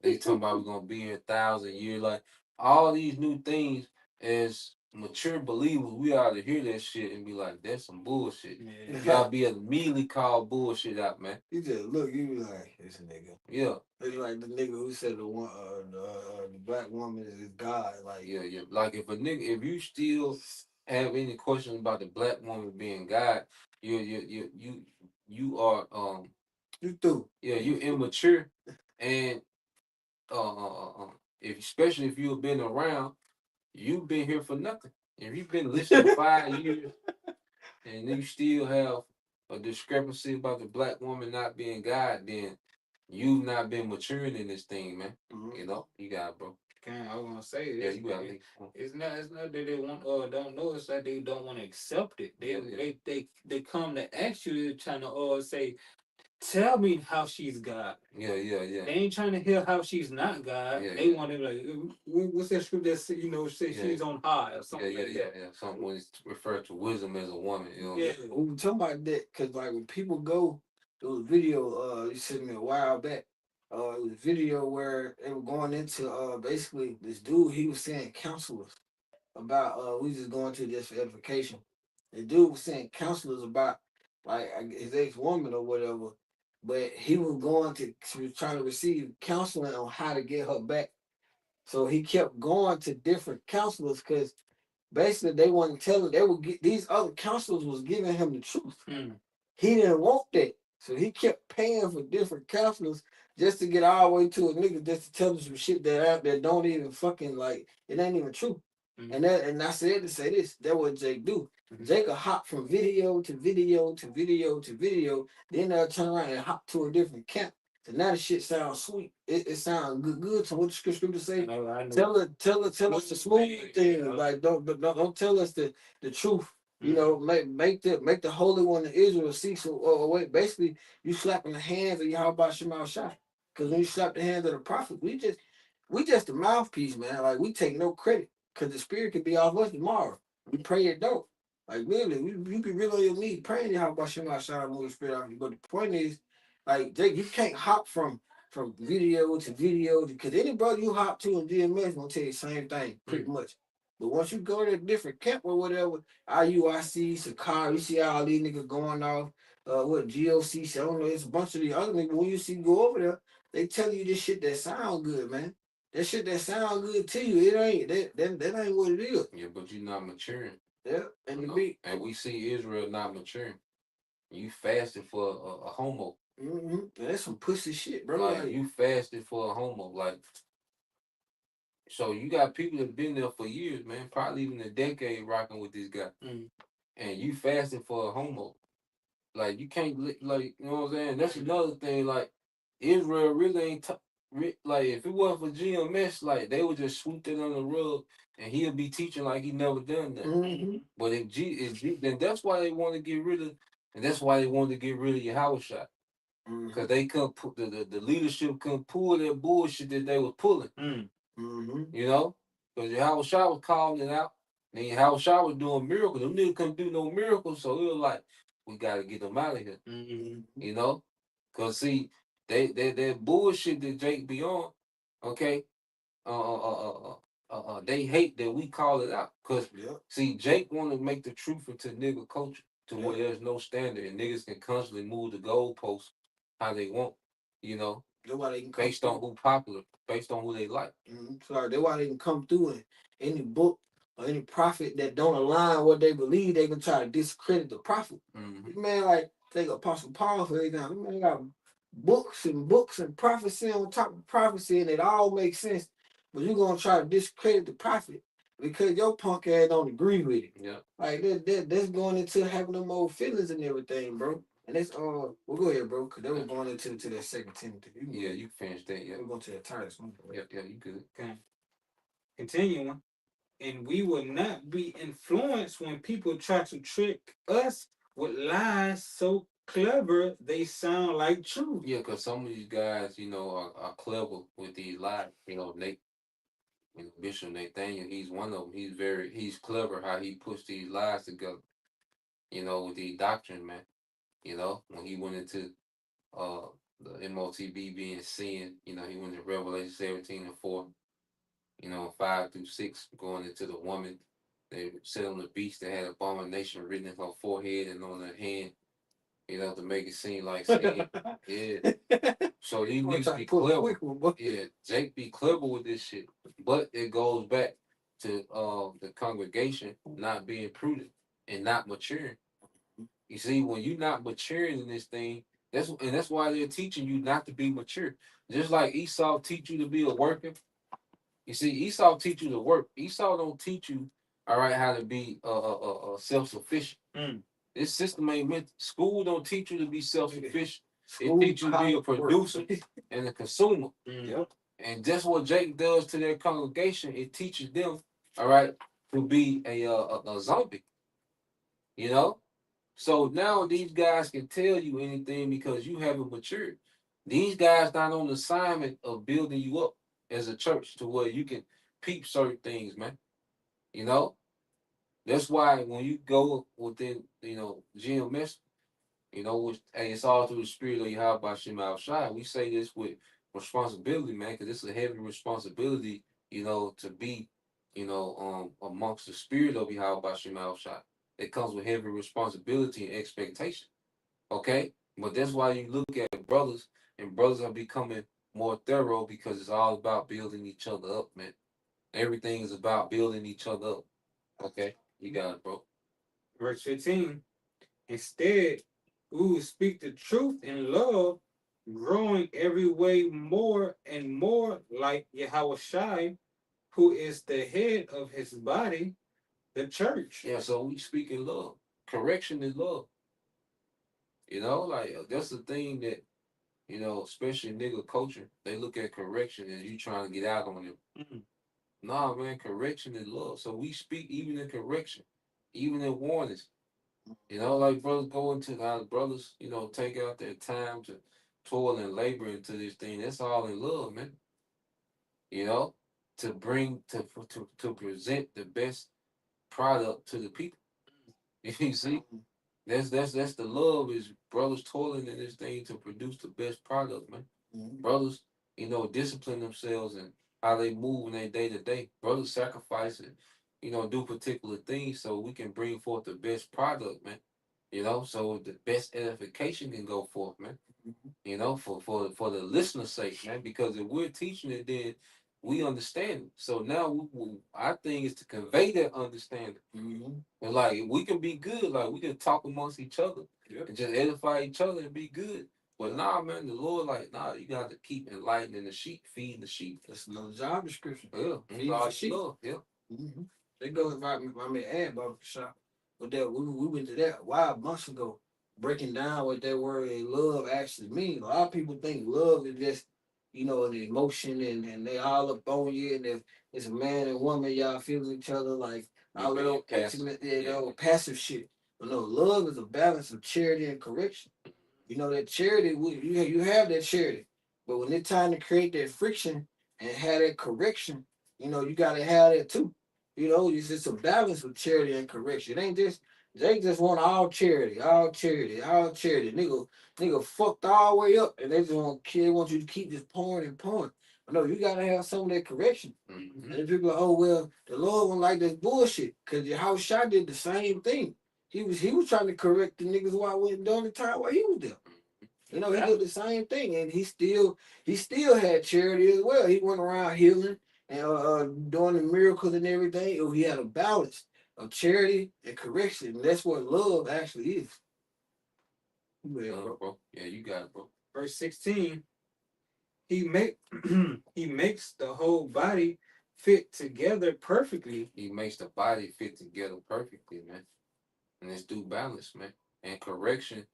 They talking about we're gonna be here 1,000 years. Like all these new things, as mature believers, we ought to hear that shit and be like, "That's some bullshit." Yeah. You gotta be immediately call bullshit out, man. You just look, you be like, this nigga. Yeah. It's like the nigga who said the black woman is God. Like, Yeah. Like if you still have any questions about the black woman being God, you you are You through. yeah, you immature, and if especially if you've been around, you've been here for nothing. If you've been listening 5 years and you still have a discrepancy about the black woman not being God, then you've not been maturing in this thing, man. You know, you got it, bro. I was gonna say Yeah, this. you got it. It's not that they want don't know. It's like they don't want to accept it. They come to ask you. They're trying to say, tell me how she's God. Yeah. They ain't trying to hear how she's not God. Yeah, they want to like, what's that script that says she's on high or something like that. Yeah. Something when it's referred to wisdom as a woman, you know. Yeah, we were talking about that because like when people go, there was a video you sent me a while back. It was a video where they were going into basically this dude. He was saying counselors about we just going to this for edification. The dude was saying counselors about like his ex woman or whatever, but he was going to he was trying to receive counseling on how to get her back. So he kept going to different counselors because basically they wasn't telling. They would get these other counselors was giving him the truth. He didn't want that, so he kept paying for different counselors just to get all the way to a nigga just to tell him some shit that out there don't even fucking like it ain't even true. And I said to say this, that what Jake do. Jake will hop from video to video to video to video, then they'll turn around and hop to a different camp. So now the shit sounds sweet. It sounds good. So what the scripture say? I know. Tell us the smooth thing. Like don't tell us the truth. You know, make the Holy One of Israel see. So wait, basically you slapping the hands of Yahweh Shema Shai. Because when you slap the hands of the prophet, we just the mouthpiece, man. Like we take no credit. Cause the spirit could be off us tomorrow. We pray it don't. Like really, you be real on your knees praying to how about Shema Shai move the spirit out of you. But the point is, like Jake, you can't hop from video to video because any brother you hop to in DMS gonna tell you the same thing, pretty much. But once you go to a different camp or whatever, IUIC, Sakari, you see all these niggas going off, what GOC, I don't know, it's a bunch of these other niggas. When you see go over there, they tell you this shit that sound good, man. That shit that sound good to you, it ain't that ain't what it is. Yeah, but you're not maturing. Yeah, and we see Israel not maturing. You fasted for a homo. That's some pussy shit, bro. Like you fasted for a homo, like. So you got people that been there for years, man, probably even a decade rocking with this guy, and you fasted for a homo. Like you can't like you know what I'm saying. That's another thing. Like Israel really ain't like if it wasn't for GMS, like they would just sweep it on the rug, and he'll be teaching like he never done that. But if G, then that's why they want to get rid of, and that's why they want to get rid of Yahweh shot. Because they couldn't put the leadership couldn't pull that bullshit that they was pulling. You know, because Yahweh Shah was calling it out. Then Yahweh Shah was doing miracles. Them niggas couldn't do no miracles, so it was like, we got to get them out of here. You know, because see, that bullshit that Jake be on, okay, they hate that we call it out. Because, see, Jake want to make the truth into nigga culture to where there's no standard and niggas can constantly move the goalposts how they want, you know, based on who popular, based on who they like. Sorry, that's why they can come through in any book or any prophet that don't align what they believe, they can try to discredit the prophet. Man, like take Apostle Paul for example, man got books and prophecy on top of prophecy, and it all makes sense. But you're gonna try to discredit the prophet because your punk ass don't agree with it. Yeah. Like that's going into having them old feelings and everything, bro. And it's well go ahead, bro, because they were going into that second Timothy. You finished that, yeah. We're going to the Titus one. Yeah, you good. Okay. Continuing. And we will not be influenced when people try to trick us with lies so clever they sound like truth. Yeah, because some of these guys, you know, are clever with these lies. You know, Bishop Nathaniel, he's one of them. He's clever how he puts these lies together. You know, with the doctrine, man. You know, when he went into the MOTB being sin, you know, he went to Revelation 17:4, you know, 5-6, going into the woman. They sit on the beach that had abomination written in her forehead and on her hand, you know, to make it seem like sin. Yeah. So these niggas be clever. Yeah, Jake be clever with this shit. But it goes back to the congregation not being prudent and not maturing. You see, when you're not maturing in this thing, that's why they're teaching you not to be mature. Just like Esau teach you to be a worker. You see, Esau teach you to work. Esau don't teach you, all right, how to be self-sufficient. This system ain't meant. School don't teach you to be self-sufficient. It teach you to be a producer and a consumer. Yep. And that's what Jake does to their congregation. It teaches them, all right, to be a zombie. You know. So now these guys can tell you anything because you haven't matured. These guys not on the assignment of building you up as a church to where you can peep certain things, man. You know. That's why when you go within, GMS, which hey, it's all through the spirit of Yahweh Shema Shai. We say this with responsibility, man, because it's a heavy responsibility, to be, amongst the spirit of Yahweh Shema Shai. It comes with heavy responsibility and expectation. Okay? But that's why you look at brothers, and brothers are becoming more thorough because it's all about building each other up, man. Everything is about building each other up. Okay? You got it, bro. Verse 15. Instead, we will speak the truth in love, growing every way more and more like Yahweh Shai, who is the head of his body, the church. Yeah, so we speak in love. Correction is love. That's the thing that, especially nigga culture, they look at correction as you trying to get out on them. Mhm. Nah, man, correction is love. So we speak even in correction, even in warnings. Like brothers go into brothers, take out their time to toil and labor into this thing. That's all in love, man. To bring to present the best product to the people. You see, that's the love is brothers toiling in this thing to produce the best product, man. Brothers, discipline themselves and how they move in their day to day. Brothers sacrifice and do particular things so we can bring forth the best product, man. So the best edification can go forth, man. For the listener's sake, man. Because if we're teaching it, then we understand it. So now our thing is to convey that understanding. And like we can be good, like we can talk amongst each other and just edify each other and be good. But nah, man, the Lord, like, nah, you got to keep enlightening the sheep, feeding the sheep. That's another job description. Yeah, Feed the sheep. love. Yeah. They go if I may add barber shop. But that we went to that a while months ago, breaking down what that word love actually means. A lot of people think love is just, an emotion and they all up on you, and if it's a man and woman, y'all feeling each other like all that old intimate, passive shit. But no, love is a balance of charity and correction. That charity, you have that charity, but when it's time to create that friction and have that correction, you gotta have that too. It's just a balance with charity and correction. It ain't just they just want all charity, all charity, all charity. Nigga fucked all the way up, and they just want you to keep just pouring and pouring. But no, you gotta have some of that correction. And then people are like, oh well, the Lord won't like this bullshit because your house shot did the same thing. He was trying to correct the niggas while I went during the time while he was there. He did the same thing, and he still had charity as well. He went around healing and doing the miracles and everything. He had a balance of charity and correction. And that's what love actually is. Bro. Yeah, you got it, bro. Verse 16. He makes the whole body fit together perfectly. He makes the body fit together perfectly, man. And it's through balance, man. And correction,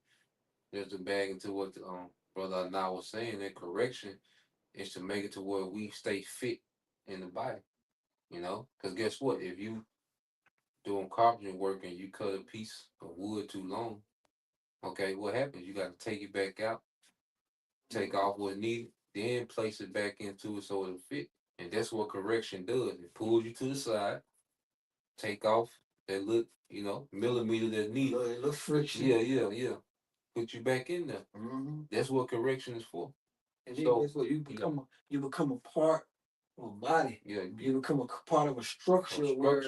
just to bag into what the brother now was saying, that correction is to make it to where we stay fit in the body. Because guess what? If you doing carpentry work and you cut a piece of wood too long, okay, what happens? You got to take it back out, take off what needed, then place it back into it so it'll fit. And that's what correction does. It pulls you to the side, take off that little, millimeter that needed. Little friction. Yeah. Put you back in there. That's what correction is for. And then that's what you become a part of a body. Yeah. You become a part of a structure where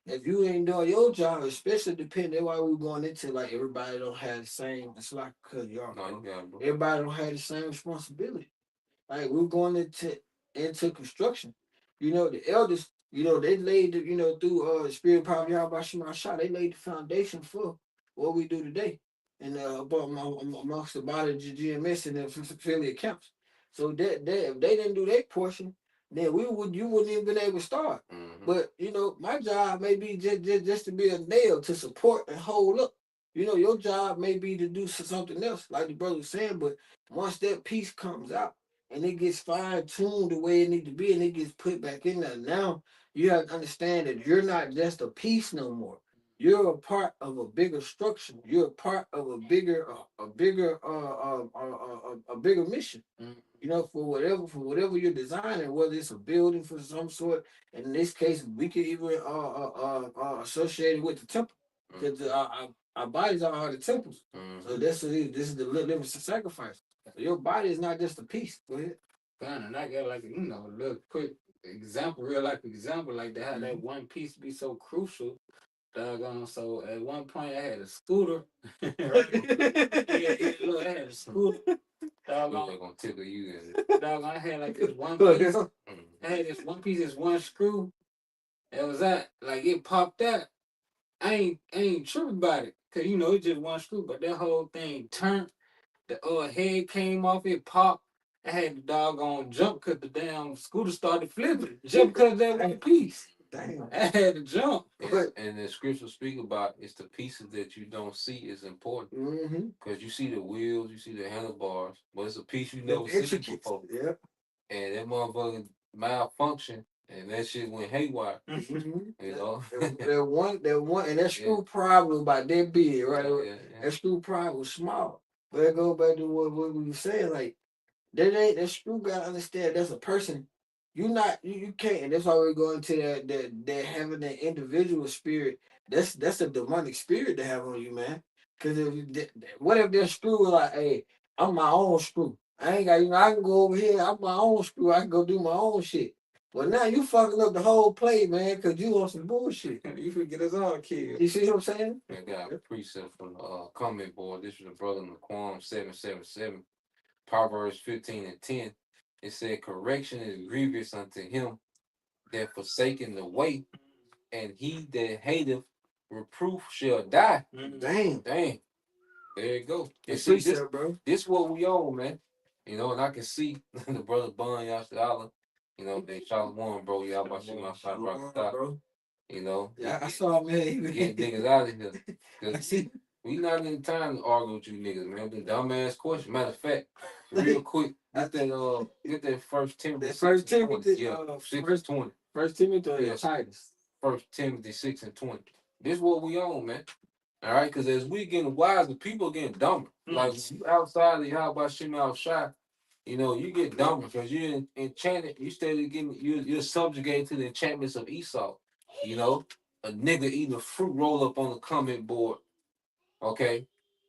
if you ain't doing your job, especially depending, that's why we're going into like everybody don't have the same. It's like because y'all, everybody don't have the same responsibility. Like we're going into construction. The elders, they laid the, through spirit power y'all by Shema Shah, they laid the foundation for what we do today, and amongst the body of GMS and the family accounts. So that if they didn't do their portion, then you wouldn't even been able to start. But my job may be just to be a nail to support and hold up. Your job may be to do something else, like the brother was saying. But once that piece comes out and it gets fine tuned the way it needs to be, and it gets put back in there, now you have to understand that you're not just a piece no more. You're a part of a bigger structure. You're a part of a bigger mission. For whatever you're designing, whether it's a building for some sort. And in this case, we could even associate it with the temple, because our bodies are the temples. So this is the living sacrifice. So your body is not just a piece. Go ahead. And I got like a little quick example, real life example, like that. How that one piece be so crucial. Doggone. So at one point I had a scooter. Right? Look, I had a scooter. Doggone, gonna tickle you. Doggone, I had like this one piece. I had this one piece, this one screw. It was that like it popped out. I ain't tripping about it, cause it's just one screw, but that whole thing turned. The head came off, it popped. I had the doggone jump because the damn scooter started flipping. Jump because of that one piece. Damn. I had to jump. And the scripture speak about it's the pieces that you don't see is important. Because you see the wheels, you see the handlebars, but it's a piece you never seen before. Yep. And that motherfucker malfunction, and that shit went haywire. That one, and that screw probably about that big, right? That screw probably was small. But it go back to what we were saying, like that screw gotta understand that's a person. You can't, and that's why we're going to that having that individual spirit. That's a demonic spirit to have on you, man. Because what if that screw was like, hey, I'm my own screw. I ain't got, I can go over here. I'm my own screw. I can go do my own shit. But now you fucking up the whole play, man, because you on some bullshit. You forget us all killed. You see what I'm saying? I got a precept from the comment board. This was a brother Naquam 777. Proverbs 15:10. It said, correction is grievous unto him that forsaken the way, and he that hateth reproof shall die. Damn. There you go. And See, this, bro. This what we own, man. And I can see the brother Bun Yasha'Allah. They Shalom, bro. Y'all about to my fight rock bro. Yeah, I saw him, man. Get niggas out of here. We not in time to argue with you niggas, man. The dumbass question. Matter of fact, real quick, get that First Timothy. That First Timothy, 6:20. First Timothy or Titus. First Timothy 6:20. This what we own, man. All right, because as we getting wiser, people getting dumber. Like you outside of how about Shema outside, you get dumber because you're enchanted. You steady getting you're subjugated to the enchantments of Esau. A nigga eating a fruit roll up on the comment board. Okay,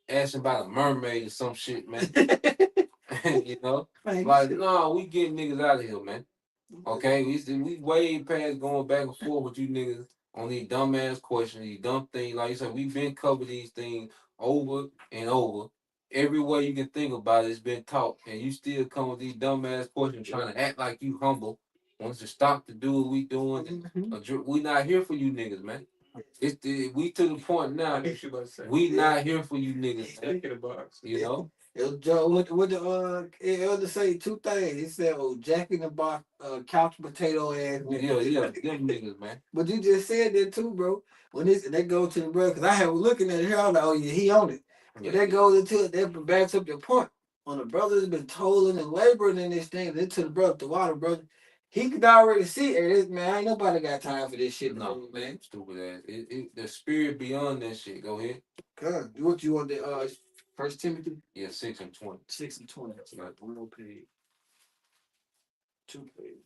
asking about a mermaid or some shit, man. Like no, we getting niggas out of here, man. Okay, we way past going back and forth with you niggas on these dumbass questions, these dumb things. Like you said, we've been covered these things over and over. Every way you can think about it's been taught, and you still come with these dumbass questions, trying to act like you humble. Want to stop to do what we doing? We not here for you niggas, man. We to the point now. We not here for you niggas. Joe, what the elder say? Two things. He said, "Oh, Jack in the Box, couch potato ass." Yeah, them niggas, man. But you just said that too, bro. When they go to the brother, because I was looking at it here, I was like, "Oh yeah, he on it." But that goes into that backs up your point. When the brother's been toiling and laboring in this thing, then to the brother, the water brother, he could already see it. This man, ain't nobody got time for this shit. No, man, stupid ass. The spirit beyond that shit. Go ahead. God, what you want the First Timothy? Yeah, 6:20. 6:20. That's right. One more page. 2 pages.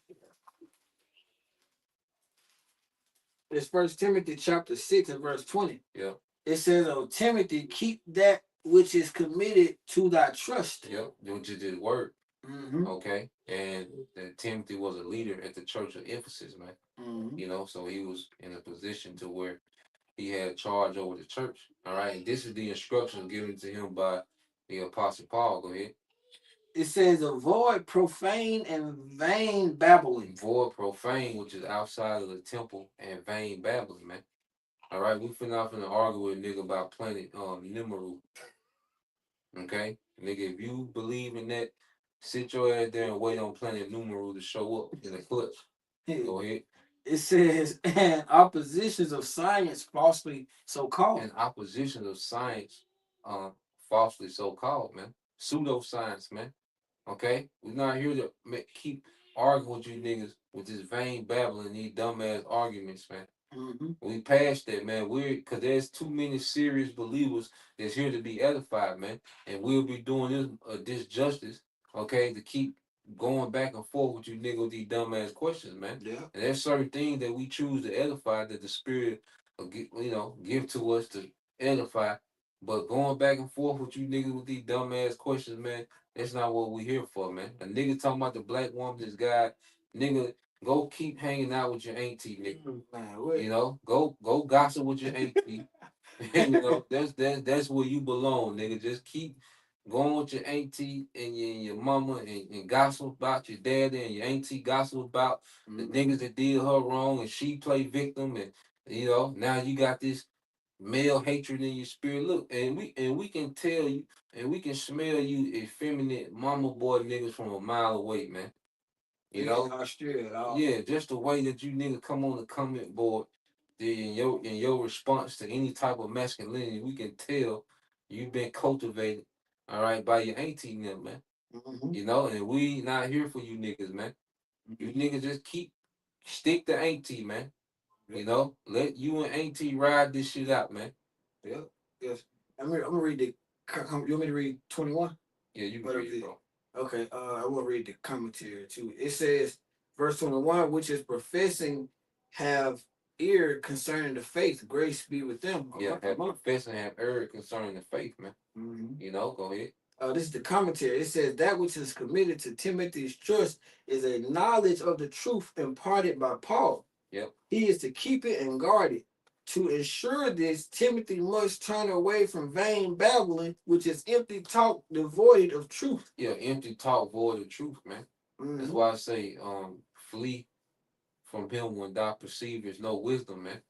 It's First Timothy chapter 6 and verse 20. Yeah. It says, "Oh Timothy, keep that which is committed to thy trust." Yep, which is his word. Okay, and Timothy was a leader at the church of Ephesus, man. So he was in a position to where he had charge over the church. All right, and this is the instructions given to him by the Apostle Paul. Go ahead. It says, "Avoid profane and vain babbling." Avoid profane, which is outside of the temple, and vain babbling, man. All right, we finna argue with a nigga about planet Nimaru. Okay, nigga, if you believe in that, sit your ass there and wait on planet Nimaru to show up in the clutch. Go ahead. It says, and oppositions of science falsely so called. And opposition of science, falsely so called, man. Pseudoscience, man. Okay, we're not here to keep arguing with you niggas with this vain babbling, these dumbass arguments, man. We passed that, man. Cause there's too many serious believers that's here to be edified, man. And we'll be doing this justice, okay, to keep going back and forth with you niggas with these dumbass questions, man. Yeah. And there's certain things that we choose to edify that the Spirit will give to us to edify. But going back and forth with you niggas with these dumbass questions, man, that's not what we here for, man. A nigga talking about the black woman, this guy, nigga, go keep hanging out with your auntie, nigga. Man, you know, go gossip with your auntie. You know, that's where you belong, nigga. Just keep going with your auntie and your mama and gossip about your daddy and your auntie gossip about the niggas that did her wrong and she play victim and you know, now you got this male hatred in your spirit. Look, and we can tell you and we can smell you effeminate mama boy niggas from a mile away, man. You know? Yeah, just the way that you niggas come on the comment board in your response to any type of masculinity, we can tell you've been cultivated, all right, by your auntie and them, man. You know, and we not here for you niggas, man. You niggas just stick to auntie, man. You know, let you and auntie ride this shit out, man. Yeah, yes. I'm gonna read the. You want me to read 21? Yeah, you can read it, bro. Okay, I will read the commentary too. It says, verse 21, which is professing have ear concerning the faith, grace be with them. Yeah, professing have ear concerning the faith, man. You know, go ahead. This is the commentary. It says that which is committed to Timothy's trust is a knowledge of the truth imparted by Paul. Yep. He is to keep it and guard it. To ensure this, Timothy must turn away from vain babbling, which is empty talk devoid of truth. Yeah, empty talk void of truth, man. That's why I say, flee from him when thou perceive there's no wisdom, man.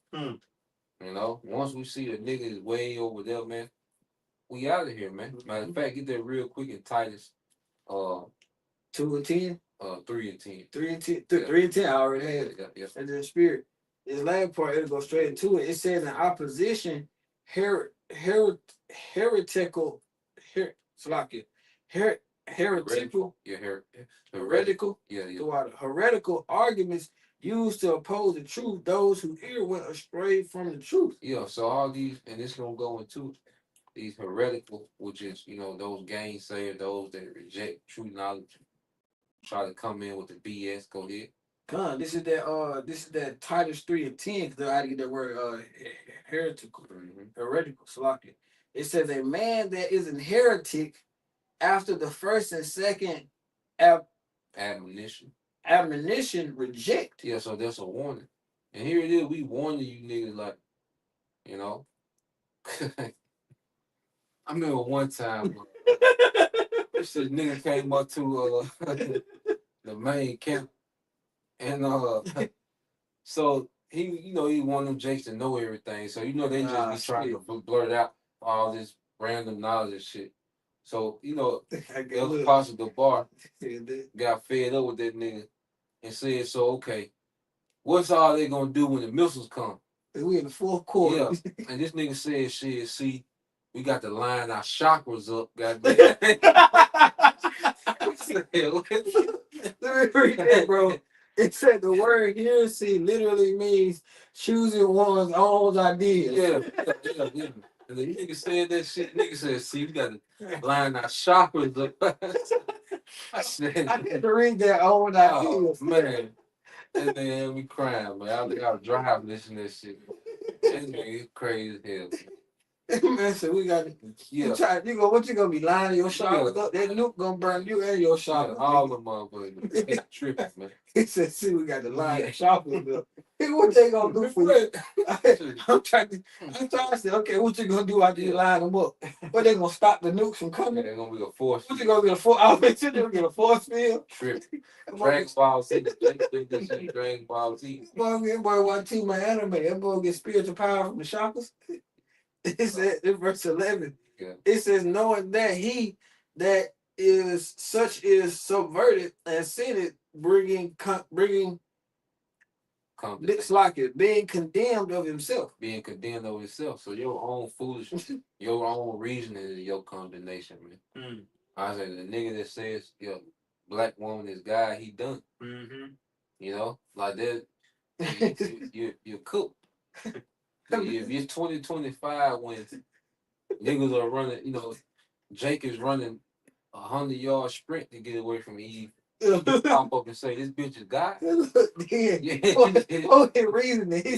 You know, once we see the nigga is way over there, man, we out of here, man. Matter of fact, get that real quick in Titus 2 and 10? 3 and 10. 3 and 10. 3 and 10, I already had it. Yeah. And the spirit. This last part, it'll go straight into it. It says in opposition, heretical, heretical. Yeah. Heretical arguments used to oppose the truth, those who ear went astray from the truth. Yeah, so all these, and it's gonna go into these heretical, which is, you know, those gainsayers, those that reject true knowledge, try to come in with the BS. Go ahead. This is that Titus 3 and 10, because I had to get that word heretical. Heretical, Salakia. It says a man that is an heretic after the first and second admonition reject. Yeah, so that's a warning. And here it is, we warning you niggas like, you know. I remember one time this nigga came up to the main camp. And so he wanted them Jakes to know everything. So they just be trying to blurt out all this random knowledge and shit. So El Pastor Gabar got fed up with that nigga and said, "So okay, what's all they gonna do when the missiles come?" We in the fourth quarter. Yeah, and this nigga said, "Shit, see, we got to line our chakras up, goddamn." Let me read that, bro. It said the word heresy literally means choosing one's own ideas. Yeah. And the nigga said that shit. Nigga said, "See, we got to line our chakras up." I had to read that own ideas. Man. And then we crying, man. I was driving listening to that shit. That nigga is crazy as hell. Man said we got to. Yeah. What you gonna be lining your chakras up? That nuke gonna burn you and your chakras. All the motherfuckers. It's tripping, man. He said, "See, we got to line the chakras up." What they gonna do for you? I'm trying to say, okay, what you gonna do after you line them up? What they gonna stop the nukes from coming? They're gonna be a force. What you gonna get a force? I bet you they gonna get a force field. Trip. Dragon Ball Z. Dragon Ball Z. Boy, one team my anime. That boy get spiritual power from the chakras. It said in verse 11. Yeah. It says, knowing that he that is such is subverted and sinned, bringing it's like it being condemned of himself. Being condemned of himself. So your own foolishness, your own reasoning is your condemnation, man. I say the nigga that says, yo, black woman is God, he done. You know, like that, you're cooked. If you're 2025 when niggas are running, you know, Jake is running 100-yard sprint to get away from Eve. Pop up and say, this bitch is God. Reasoning. He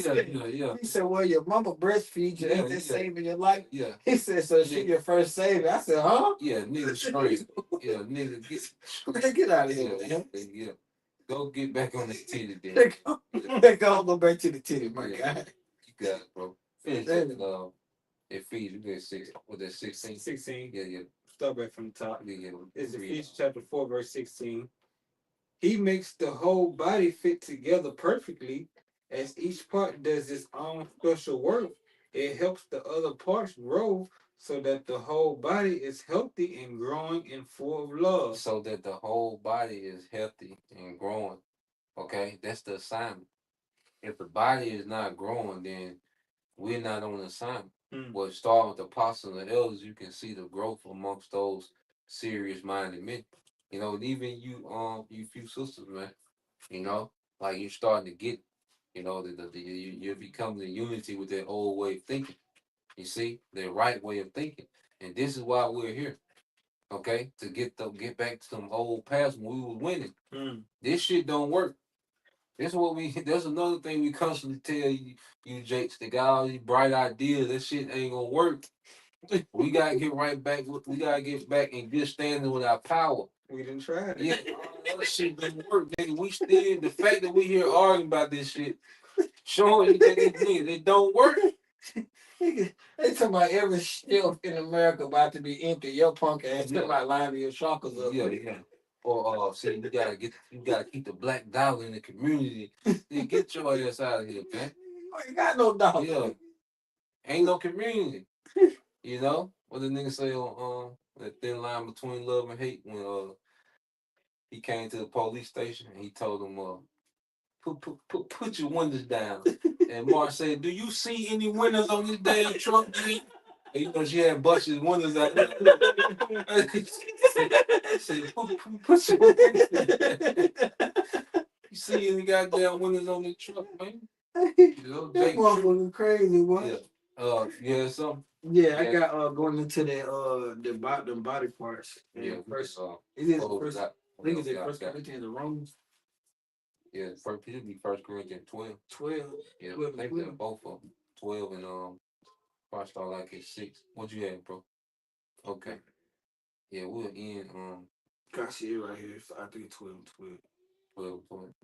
said, well, your mama breastfeeds you after saving your life. Yeah. He said, so she your first savior. I said, huh? Yeah, nigga straight. Yeah, nigga get out of here, man. Yeah. Go get back on this titty, then. Go back to the titty, my guy. You got it, bro. Finish that. It feeds you get 6. Was that 16? 16. Yeah. Start back from the top. Yeah. It's Ephesians chapter 4, verse 16. He makes the whole body fit together perfectly, as each part does its own special work. It helps the other parts grow so that the whole body is healthy and growing and full of love. So that the whole body is healthy and growing. Okay, that's the assignment. If the body is not growing, then we're not on assignment. But starting with the apostles and the elders, you can see the growth amongst those serious-minded men. You know, even you few sisters, man. You know, like you're starting to get, you know, you're becoming in unity with that old way of thinking. You see, the right way of thinking, and this is why we're here. Okay, to get back to some old past when we was winning. This shit don't work. That's another thing we constantly tell you Jakes, they got all these bright ideas. That shit ain't gonna work. We gotta get right back. We gotta get back in good standing with our power. We didn't try it. Yeah, all that shit didn't work, nigga. We still, the fact that we here arguing about this shit, showing you that it don't work. They talking about every shelf in America about to be empty. Your punk ass talking about lining your chakras up. Yeah. Or see, you gotta keep the black dollar in the community. Get your ass out of here, man. You ain't got no dollar. Yeah. Ain't no community. You know? What the nigga say on that thin line between love and hate when he came to the police station and he told them put your windows down. And Mark said, do you see any windows on this damn truck? And you know she had busted his windows out. Said, put your windows down. You see any goddamn windows on this truck, man? You know, that motherfucker crazy, boy. Yeah. Yeah, something. Yeah, I got going into the body parts. Yeah, first. I think it's the First Corinthians, the Romans. Yeah, first Peter be 1 Corinthians 12. 12. Yeah, 12 I think they're both of them. 12 and probably start like at 6. What you had, bro? Okay. Yeah, we'll end Got shit right here. So I think 12 and 12.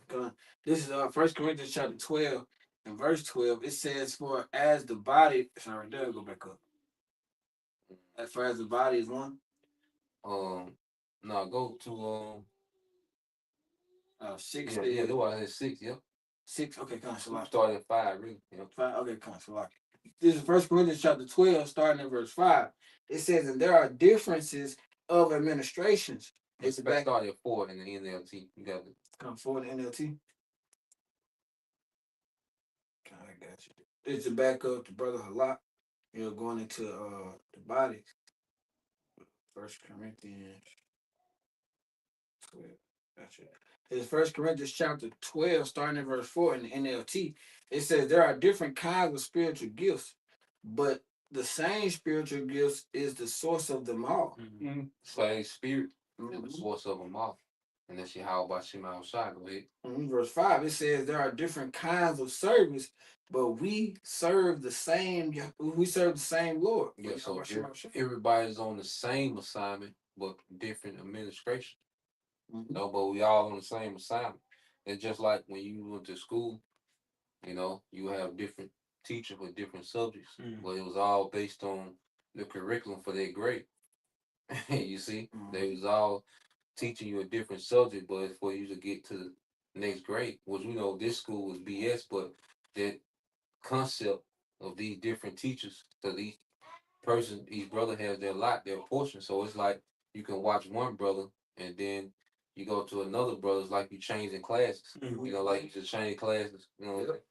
12. This is 1 Corinthians chapter 12 and verse 12. It says, for as the body, sorry, there, go back up. As far as the body is one. No, go to 6. Yeah, that's why I said 6. Yep. 6. Okay, come on. Start at 5, really. Yep. 5. Okay, come on. This is 1 Corinthians chapter 12, starting in verse 5. It says, and there are differences of administrations. It's back start at 4 in the NLT. You got it. Come 4 in the NLT. I got you. It's to back up the brother Halak. You know, going into the bodies. 1 Corinthians 12. Gotcha. It's 1 Corinthians chapter 12, starting in verse 4 in the NLT. It says there are different kinds of spiritual gifts, but the same spiritual gifts is the source of them all. Same spirit is the source of them all. And then how about Shema outside? Go ahead. Verse 5, it says there are different kinds of service, but we serve the same Lord. Yeah, so everybody's on the same assignment, but different administration. No, but we all on the same assignment. It's just like when you went to school You know, you have different teachers with different subjects, Mm. but it was all based on the curriculum for their grade. You see, they was all teaching you a different subject, but it's for you to get to the next grade. Which we know this school was BS, but that concept of these different teachers, so each brother has their lot, their portion. So it's like you can watch one brother and then you go to another brother's like you changing classes. Mhm. You know, like you just change classes. You know, Yep.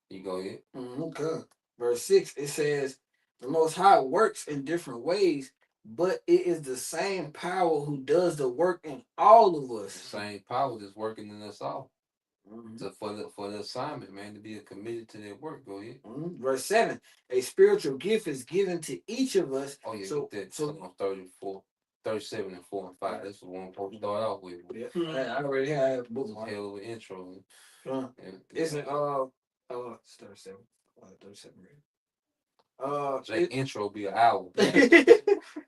you go in. Good. Verse 6, it says, the Most High works in different ways, but it is the same power who does the work in all of The us. same power that's working in us all. Mhm. So for the assignment, man, to be committed to their work. Go ahead. Verse 7, a spiritual gift is given to each of us. Oh yeah, So, get that so on 34, 37 and 4 and 5. That's the one I'm supposed to start off with. yeah, Mhm. I already have It's a bookmark. hell of an intro. It's an it's 37. 37 ready. That intro be an hour.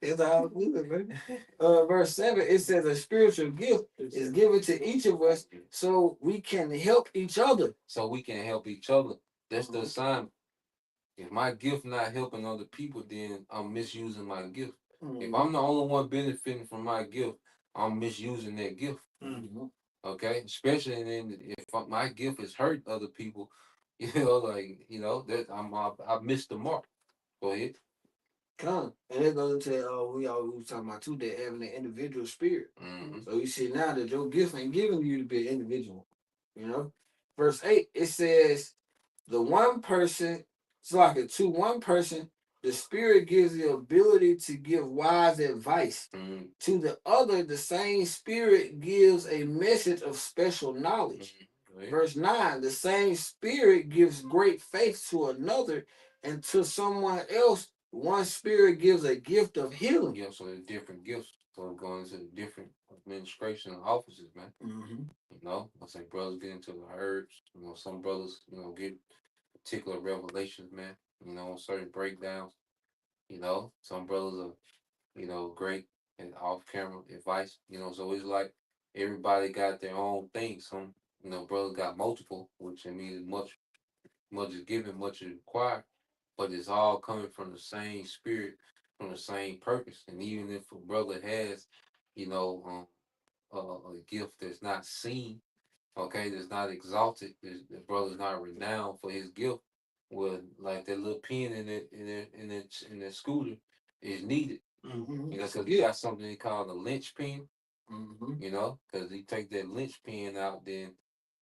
It's all good, man. Verse 7, it says a spiritual gift is given to each of us so we can help each other. So we can help each other. That's the Mhm. assignment. If my gift not helping other people, then I'm misusing my gift. If I'm the only one benefiting from my gift, I'm misusing that gift. Mhm. Okay, especially then if my gift is hurt other people, you know, like that I missed the mark. Go ahead. Come. And it goes into we was talking about too, that having an individual spirit. Mm-hmm. So you see now that your gift ain't giving you to be an individual. You know? Verse 8, it says the one person, it's like a two, one person, the spirit gives the ability to give wise advice. Mm-hmm. To the other, the same spirit gives a message of special knowledge. Mm-hmm. Verse 9, the same spirit gives great faith to another, and to someone else, one spirit gives a gift of healing. Yeah, so there's different gifts. So going into the different administration offices, man. Mm-hmm. You know, I say brothers get into the herbs. You know, some brothers, get particular revelations, man. You know, certain breakdowns. You know, some brothers are, great and off camera advice. You know, so it's like everybody got their own thing. Some, brothers got multiple, which I mean much is given, much is required, but it's all coming from the same spirit, from the same purpose. And even if a brother has, you know, a gift that's not seen, okay, that's not exalted, the brother's not renowned for his gift. Well, like that little pen in that scooter is needed. Mm-hmm. You know, because you got something they call a lynch pin. Mm-hmm. You know, because you take that lynch pin out, then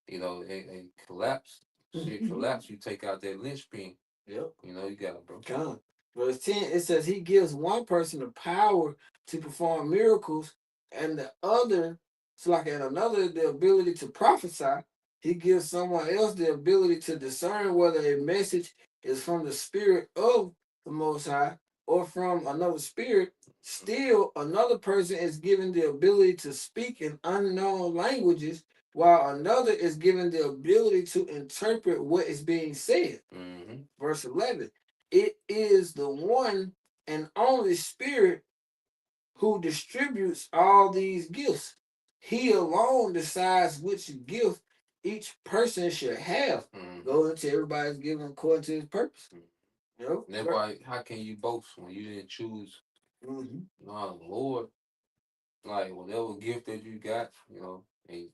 it collapse. Shit collapse. You take out that lynch pin. Yep. You know, you got it, bro. Come. Verse 10, it says he gives one person the power to perform miracles, and the other, it's like and another the ability to prophesy. He gives someone else the ability to discern whether a message is from the spirit of the Most High or from another spirit. Still, another person is given the ability to speak in unknown languages, while another is given the ability to interpret what is being said. Mm-hmm. Verse 11, it is the one and only Spirit who distributes all these gifts. He alone decides which gift each person should have. Mm-hmm. Go into everybody's given according to his purpose. You know? That's why, how can you boast when you didn't choose Mm-hmm. the Lord? Like, whatever gift that you got, and,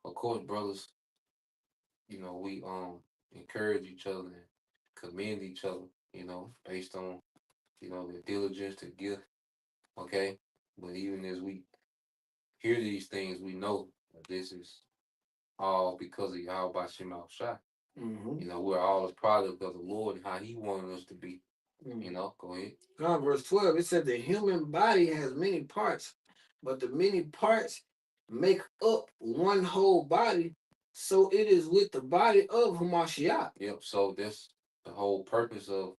of course, brothers, we encourage each other and commend each other, based on, their diligence to give, okay? But even as we hear these things, we know that this is all because of Yahweh Shem Shai. Mm-hmm. We're all a product of the Lord and how He wanted us to be. Mm-hmm. Go ahead. Verse 12, it said the human body has many parts, but the many parts make up one whole body. So it is with the body of Hamashiach. Yep. So that's the whole purpose of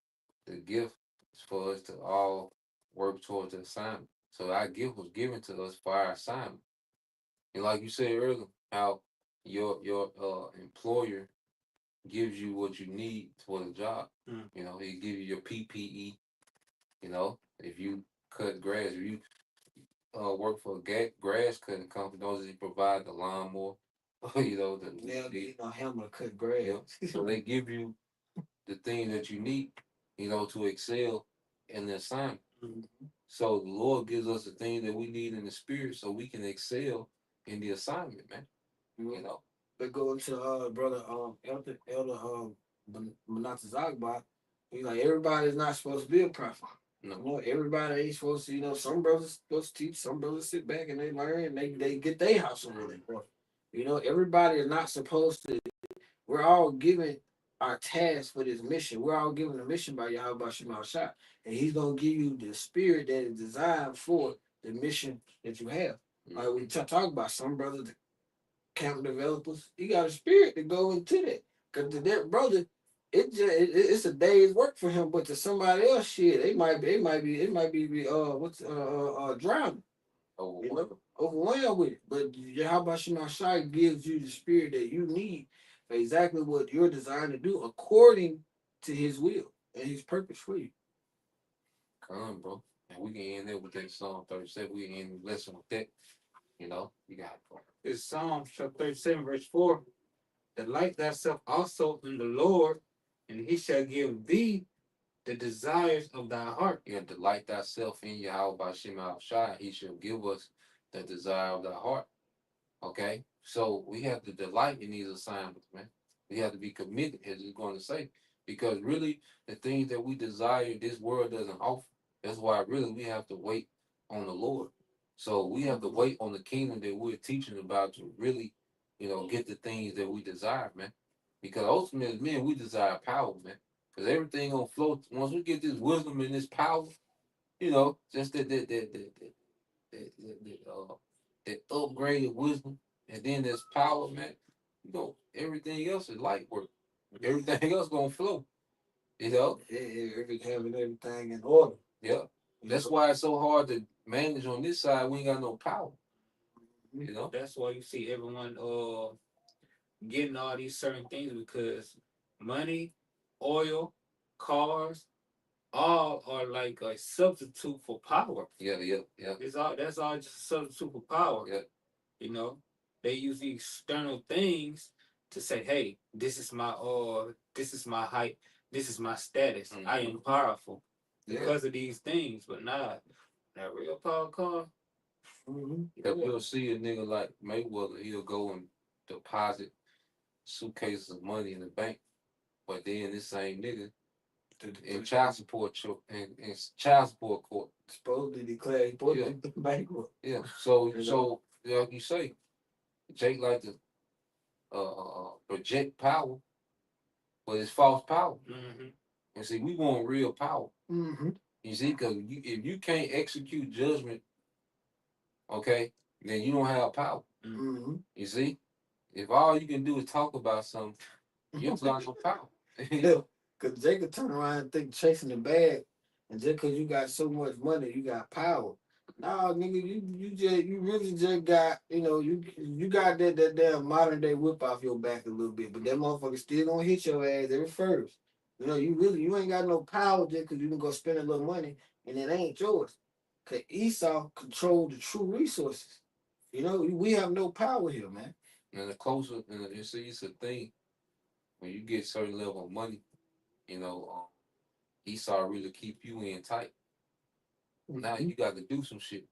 the gift is for us to all work towards the assignment. So our gift was given to us for our assignment. And like you said earlier, how your employer gives you what you need for the job. Mm. He give you your PPE. If you cut grass, if you work for a grass cutting company, those that provide the lawnmower, you know, Yeah, you know, hammer to cut grass. so they give you the thing that you need, you know, to excel in the assignment. Mhm. So the Lord gives us the thing that we need in the spirit so we can excel in the assignment, man. You know. But going to brother elder Manata Zagba, he's like everybody's not supposed to be a prophet. No. You know, everybody ain't supposed to, you know, some brothers supposed to teach, some brothers sit back and they learn and they get their house in order. You know, everybody is not supposed to. We're all given our task for this mission. We're all given a mission by Yahweh Shemal Shah. And he's gonna give you the spirit that is designed for the mission that you have. Like we talk about some brothers, camp developers, he got a spirit to go into that. Cause to that brother, it's a day's work for him, but to somebody else, shit, it might be drowning. Overwhelmed with it. But Yahweh Shema Shai gives you the spirit that you need for exactly what you're designed to do according to his will and his purpose for you. Come on, bro. And we can end it with that Psalm 37. We can end the lesson with that. You know, you got it, bro. It's Psalm chapter 37, verse 4. Delight thyself also in the Lord, and he shall give thee the desires of thy heart. You have to delight thyself in Yahweh by Shema Shai. He shall give us the desire of thy heart. Okay? So we have to delight in these assignments, man. We have to be committed, as it's going to say. Because really, the things that we desire, this world doesn't offer. That's why really we have to wait on the Lord. So we have to wait on the kingdom that we're teaching about to really, you know, get the things that we desire, man. Because ultimately, men, we desire power, man. Because everything gonna flow once we get this wisdom and this power, you know, just that upgraded wisdom, and then there's power, man. You know, everything else is light work. Everything else gonna flow. You know? Having everything in order. Yeah. That's why it's so hard to manage on this side. We ain't got no power. Mm-hmm. You know? That's why you see everyone getting all these certain things, because money, oil, cars, all are like a substitute for power. Yeah. That's all just a substitute for power. Yeah. You know, they use the external things to say, hey, this is my height, this is my status. I am powerful because of these things, but not that real power car. If you'll see a nigga like Mayweather, he'll go and deposit suitcases of money in the bank. But then this same nigga in child support in child support court supposedly declared he put the bankrupt. Yeah. So like you say, Jake like to project power, but it's false power. And see, we want real power. You see, because if you can't execute judgment, okay, then you don't have power. You see, if all you can do is talk about something, you don't got no power. Yeah, because Jake could turn around and think chasing the bag, and just because you got so much money, you got power. Nah, nigga, you really just got, you know, you got that damn modern day whip off your back a little bit, but that motherfucker still gonna hit your ass every first. You know, you ain't got no power just because you can go spend a little money and it ain't yours. Cause Esau controlled the true resources. You know, we have no power here, man. And the closer, and you see, it's a thing when you get certain level of money, you know, Esau really keep you in tight. Now you got to do some shit.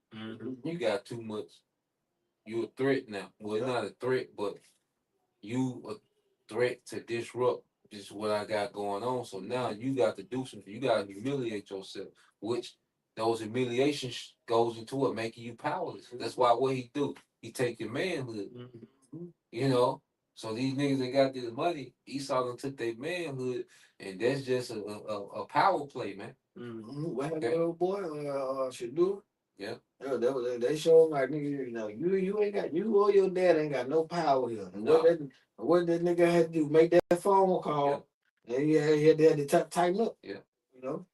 You got too much. You a threat now. Well, it's not a threat, but you a threat to disrupt just what I got going on. So now you got to do something. You got to humiliate yourself, which those humiliations goes into it, making you powerless. That's why what he do, he take your manhood. You know. So these niggas that got this money, Esau done took their manhood, and that's just a power play, man. What happened, little boy? Should do. Yeah. They show like, nigga, you know, you ain't got, you or your dad ain't got no power here. And what that nigga had to do, make that phone call, and he had to tighten up. Yeah. You know.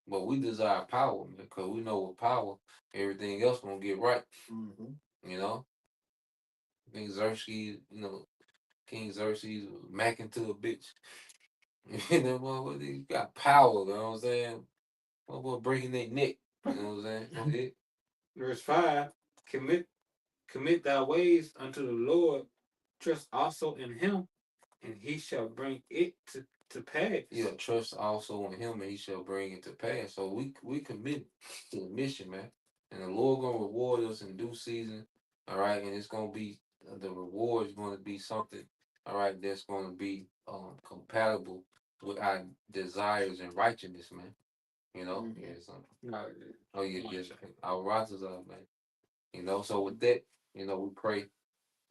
But we desire power, man, because we know with power, everything else gonna get right. You know. King Xerxes, you know, King Xerxes was macking to a bitch. You know, what he got power, you know what I'm saying? What breaking their neck, you know what I'm saying? Verse 5, commit thy ways unto the Lord, trust also in him, and he shall bring it to pass. Yeah, trust also in him, and he shall bring it to pass. So we commit to the mission, man, and the Lord gonna reward us in due season. All right, and it's gonna be the reward is gonna be something. All right, that's gonna be compatible with our desires and righteousness, man. You know, Mhm. yes. No, Oh yeah, yes. Our rises up, man. You know, so with that, we pray.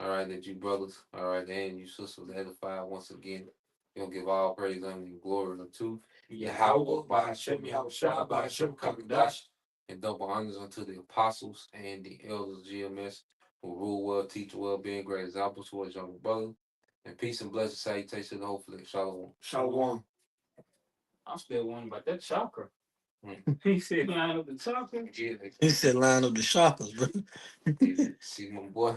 All right, that you brothers, all right, and you sisters edify once again. You'll give all praise, honor, and glory unto Yahweh, by Hashem, Yahweh Shah, by Hashem, Kakadash. and double honors unto the apostles and the elders of GMS who rule well, teach well, being great examples to us younger brother. And peace and blessed salutation, hopefully. Shalom. Shalom. I'm still wondering about that chakra. Hmm. He said line up the chakra. Yeah, He said line of the shoppers, bro. see my boy.